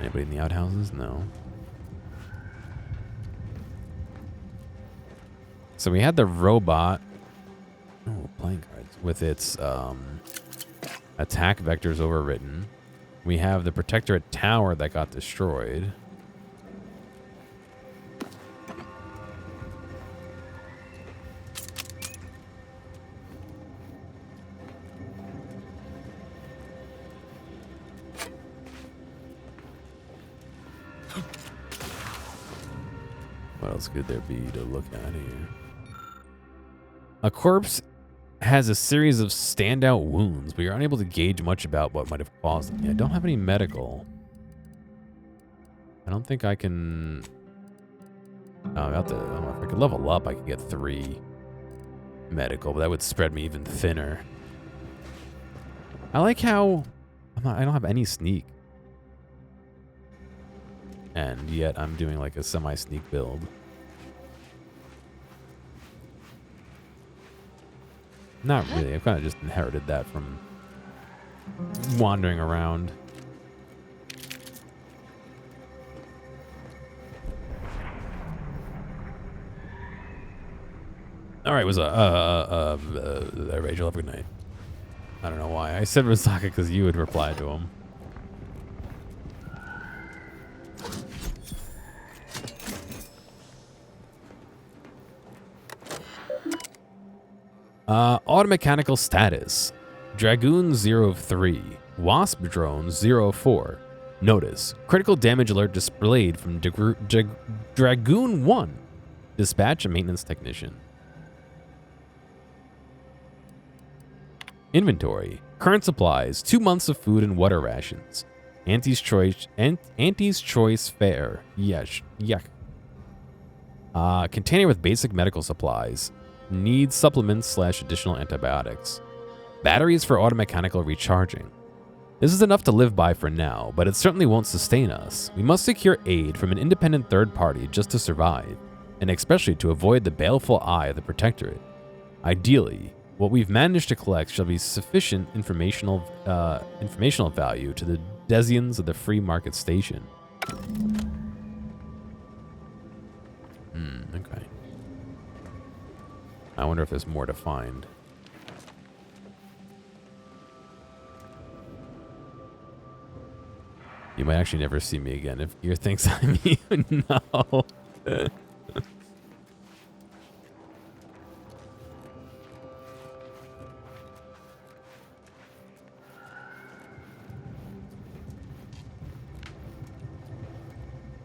Anybody in the outhouses? No. So we had the robot. Oh, playing cards with its attack vectors overwritten. We have the Protectorate tower that got destroyed. else could there be to look at here? A corpse has a series of standout wounds, but you're unable to gauge much about what might have caused them. Yeah, I don't have any medical. I don't think I can... Oh, I don't know if I could level up, I could get 3 medical, but that would spread me even thinner. I like how I don't have any sneak. And yet I'm doing like a semi-sneak build. Not really. I've kind of just inherited that from wandering around. All right, was Rachel, have a good night. I don't know why. I said Rosaka because you had replied to him. Automechanical status. Dragoon 03. Wasp drone 04. Notice. Critical damage alert displayed from Dragoon 1. Dispatch a maintenance technician. Inventory. Current supplies. 2 months of food and water rations. Auntie's choice fare. Yes. Yuck. Container with basic medical supplies. Needs supplements / additional antibiotics. Batteries for automechanical recharging. This is enough to live by for now, but it certainly won't sustain us. We must secure aid from an independent third party just to survive, and especially to avoid the baleful eye of the Protectorate. Ideally, what we've managed to collect shall be sufficient informational value to the Desians of the Free Market Station. Okay. I wonder if there's more to find. You might actually never see me again if Gear thinks I'm you. No.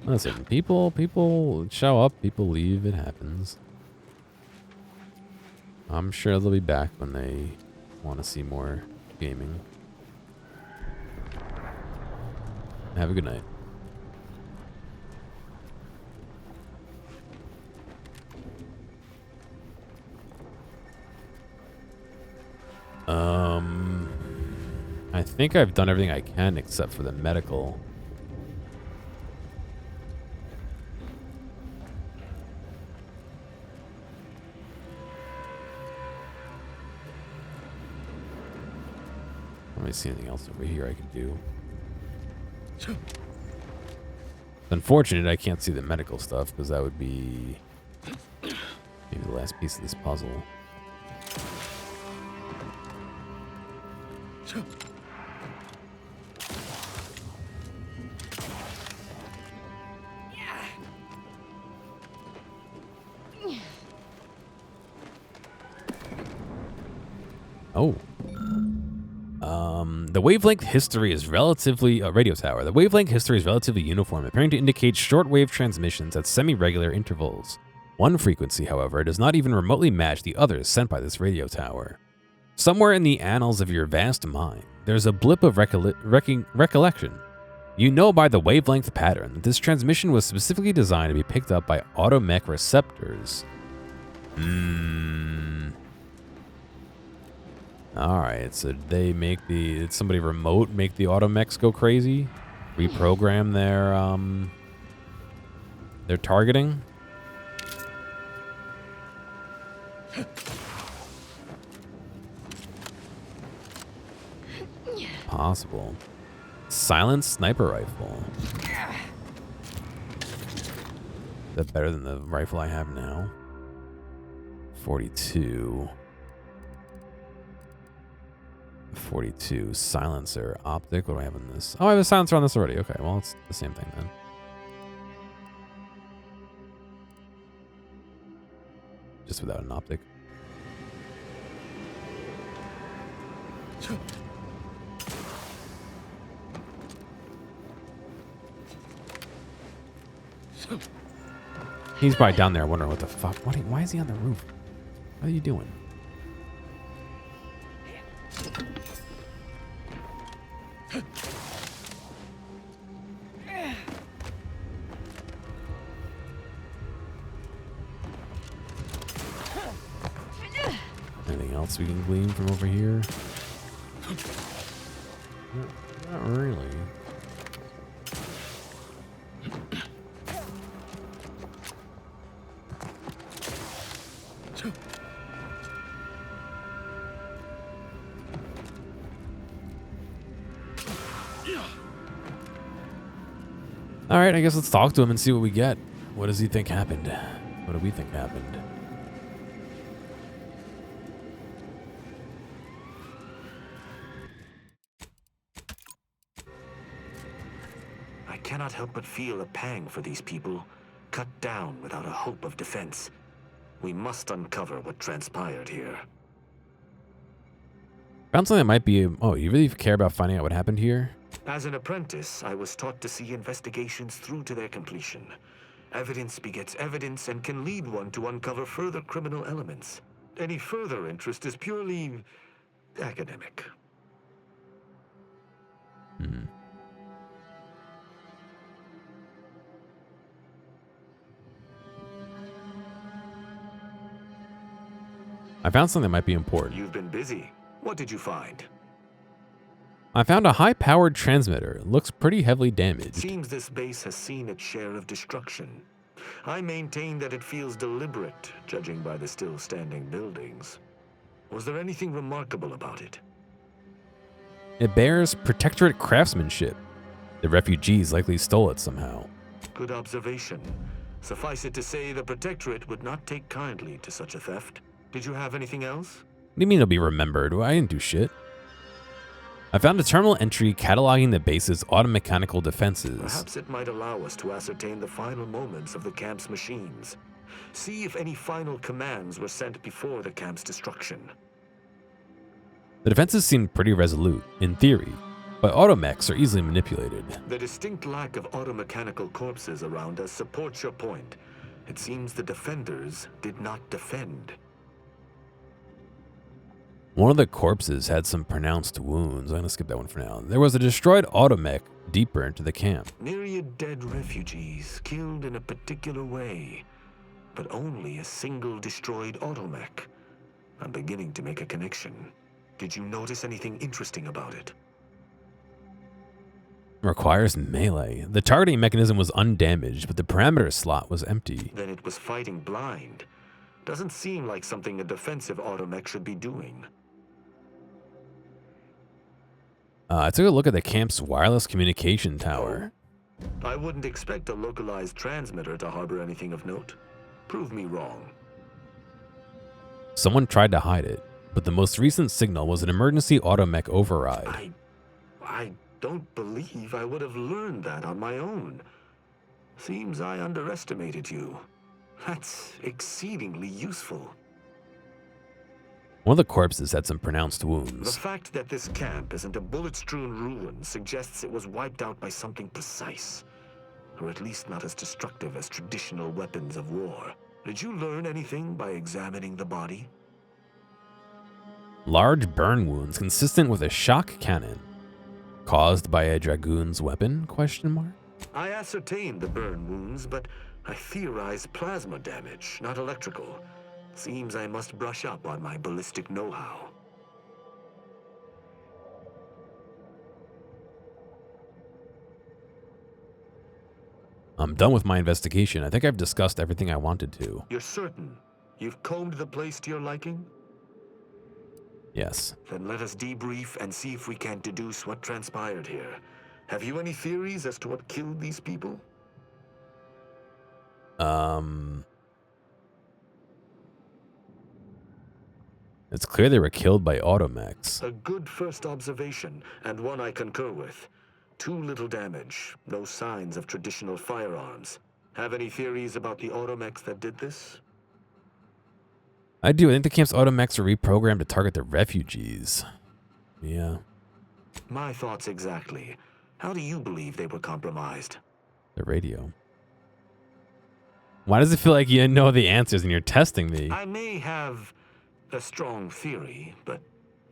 Listen, people show up, people leave, it happens. I'm sure they'll be back when they want to see more gaming. Have a good night. I think I've done everything I can except for the medical. Let me see anything else over here I can do. It's unfortunate I can't see the medical stuff because that would be maybe the last piece of this puzzle. Oh. The wavelength history is relatively radio tower. The wavelength history is relatively uniform, appearing to indicate shortwave transmissions at semi-regular intervals. One frequency, however, does not even remotely match the others sent by this radio tower. Somewhere in the annals of your vast mind, there's a blip of recollection. You know by the wavelength pattern that this transmission was specifically designed to be picked up by automech receptors. Alright, so they make did somebody remote make the automechs go crazy? Reprogram their targeting? Possible. Silent sniper rifle. Is that better than the rifle I have now? 42. 42. Silencer. Optic. What do I have in this? Oh, I have a silencer on this already. Okay, well, it's the same thing then. Just without an optic. He's probably down there wondering what the fuck. Why is he on the roof? What are you doing? Anything else we can glean from over here? Not really. All right, I guess let's talk to him and see what we get. What does he think happened? What do we think happened? I cannot help but feel a pang for these people, cut down without a hope of defense. We must uncover what transpired here. Found something that might be... Oh, you really care about finding out what happened here? As an apprentice, I was taught to see investigations through to their completion. Evidence begets evidence and can lead one to uncover further criminal elements. Any further interest is purely academic. I found something that might be important. You've been busy. What did you find? I found a high-powered transmitter. It looks pretty heavily damaged. Seems this base has seen its share of destruction. I maintain that it feels deliberate, judging by the still standing buildings. Was there anything remarkable about it? It bears Protectorate craftsmanship. The refugees likely stole it somehow. Good observation. Suffice it to say, the Protectorate would not take kindly to such a theft. Did you have anything else? What do you mean it'll be remembered? Well, I didn't do shit. I found a terminal entry cataloging the base's automechanical defenses. Perhaps it might allow us to ascertain the final moments of the camp's machines. See if any final commands were sent before the camp's destruction. The defenses seem pretty resolute, in theory, but automechs are easily manipulated. The distinct lack of automechanical corpses around us supports your point. It seems the defenders did not defend. One of the corpses had some pronounced wounds. I'm gonna skip that one for now. There was a destroyed automech deeper into the camp. Myriad dead refugees killed in a particular way, but only a single destroyed automech. I'm beginning to make a connection. Did you notice anything interesting about it? Requires melee. The targeting mechanism was undamaged, but the parameter slot was empty. Then it was fighting blind. Doesn't seem like something a defensive automech should be doing. I took a look at the camp's wireless communication tower. I wouldn't expect a localized transmitter to harbor anything of note. Prove me wrong. Someone tried to hide it, but the most recent signal was an emergency automech override. I don't believe I would have learned that on my own. Seems I underestimated you. That's exceedingly useful. One of the corpses had some pronounced The wounds. fact that this camp isn't a bullet-strewn ruin suggests it was wiped out by something precise, or at least not as destructive as traditional weapons of war. Did you learn anything by examining the body? Large burn wounds consistent with a shock cannon. Caused by a dragoon's weapon? Question mark. I ascertained the burn wounds, but I theorized plasma damage, not electrical. Seems I must brush up on my ballistic know-how. I'm done with my investigation. I think I've discussed everything I wanted to. You're certain? You've combed the place to your liking? Yes. Then let us debrief and see if we can deduce what transpired here. Have you any theories as to what killed these people? It's clear they were killed by automechs. A good first observation, and one I concur with. Too little damage, no signs of traditional firearms. Have any theories about the automechs that did this? I do. I think the camp's automechs are reprogrammed to target the refugees. Yeah. My thoughts exactly. How do you believe they were compromised? The radio. Why does it feel like you know the answers and you're testing me? I may have a strong theory, but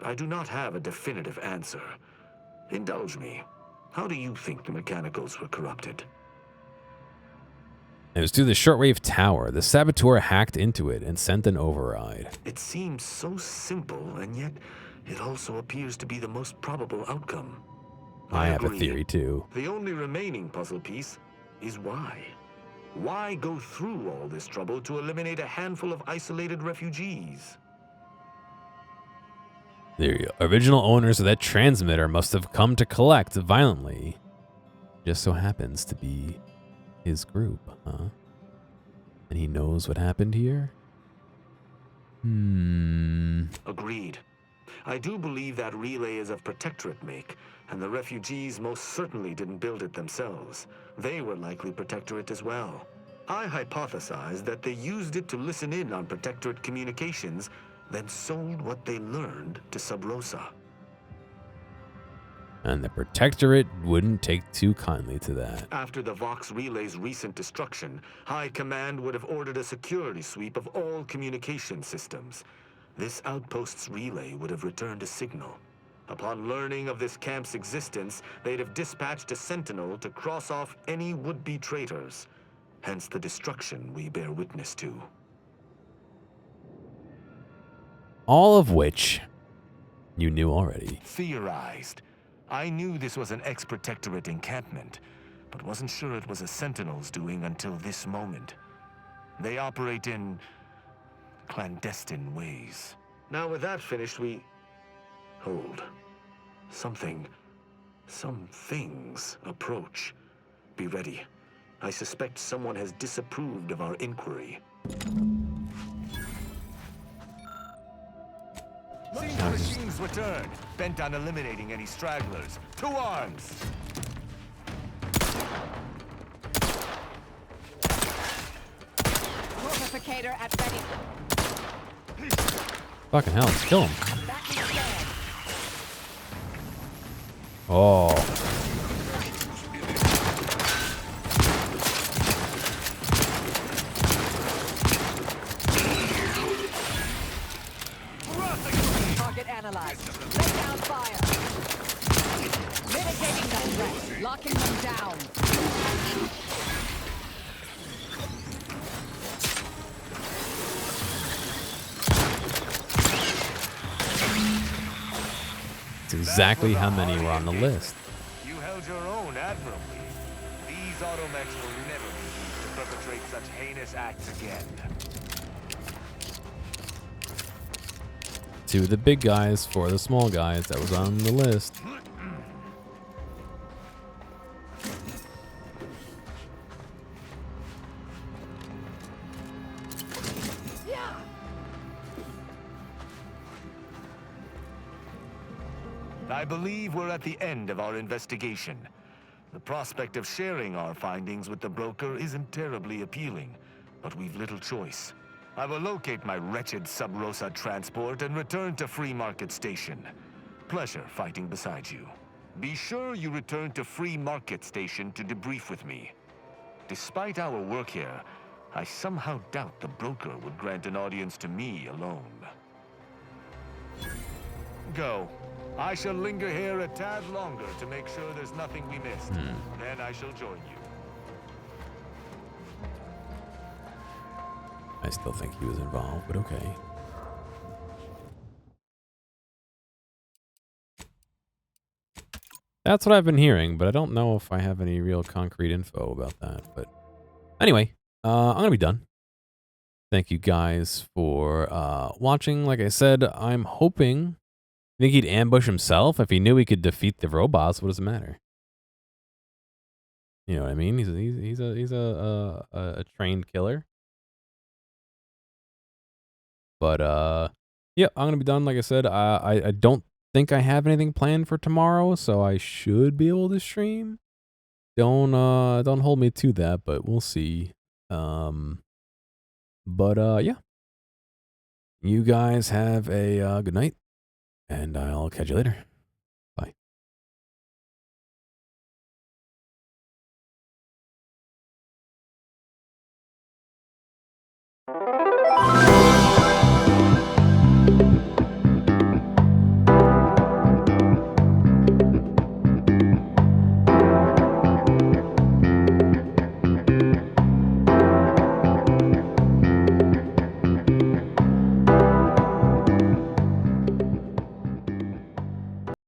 I do not have a definitive answer. Indulge me. How do you think the mechanicals were corrupted? It was through the shortwave tower. The saboteur hacked into it and sent an override. It seems so simple, and yet it also appears to be the most probable outcome. I have a agree. theory too. The only remaining puzzle piece is why. Why go through all this trouble to eliminate a handful of isolated refugees? The original owners of that transmitter must have come to collect violently. Just so happens to be his group, huh? And he knows what happened here? Agreed. I do believe that relay is of Protectorate make, and the refugees most certainly didn't build it themselves. They were likely Protectorate as well. I hypothesize that they used it to listen in on Protectorate communications, then sold what they learned to Sub Rosa. And the Protectorate wouldn't take too kindly to that. After the Vox Relay's recent destruction, High Command would have ordered a security sweep of all communication systems. This outpost's relay would have returned a signal. Upon learning of this camp's existence, they'd have dispatched a sentinel to cross off any would-be traitors. Hence the destruction we bear witness to. All of which you knew already. Theorized. I knew this was an ex-Protectorate encampment, but wasn't sure it was a Sentinel's doing until this moment. They operate in clandestine ways. Now with that finished, we... Hold. Some things approach. Be ready. I suspect someone has disapproved of our inquiry. Seems the machines returned, bent on eliminating any stragglers. To arms! Mortificator at ready. Fucking hell, let's kill him. Oh. Target analyzed. Lay down fire. Mitigating the threat. Locking them down. That's exactly how many were on the list. You held your own admirably. These automechs will never be used to perpetrate such heinous acts again. To the big guys for the small guys that was on the list. I believe we're at the end of our investigation. The prospect of sharing our findings with the broker isn't terribly appealing, but we've little choice. I will locate my wretched Sub Rosa transport and return to Free Market Station. Pleasure fighting beside you. Be sure you return to Free Market Station to debrief with me. Despite our work here, I somehow doubt the broker would grant an audience to me alone. Go. I shall linger here a tad longer to make sure there's nothing we missed. Then I shall join you. I still think he was involved, but okay. That's what I've been hearing, but I don't know if I have any real concrete info about that. But anyway, I'm going to be done. Thank you guys for watching. Like I said, I'm hoping... You think he'd ambush himself? If he knew he could defeat the robots, what does it matter? You know what I mean? He's a trained killer. But yeah, I'm gonna be done. Like I said, I don't think I have anything planned for tomorrow, so I should be able to stream. Don't hold me to that, but we'll see. But yeah. You guys have a good night, and I'll catch you later. Bye.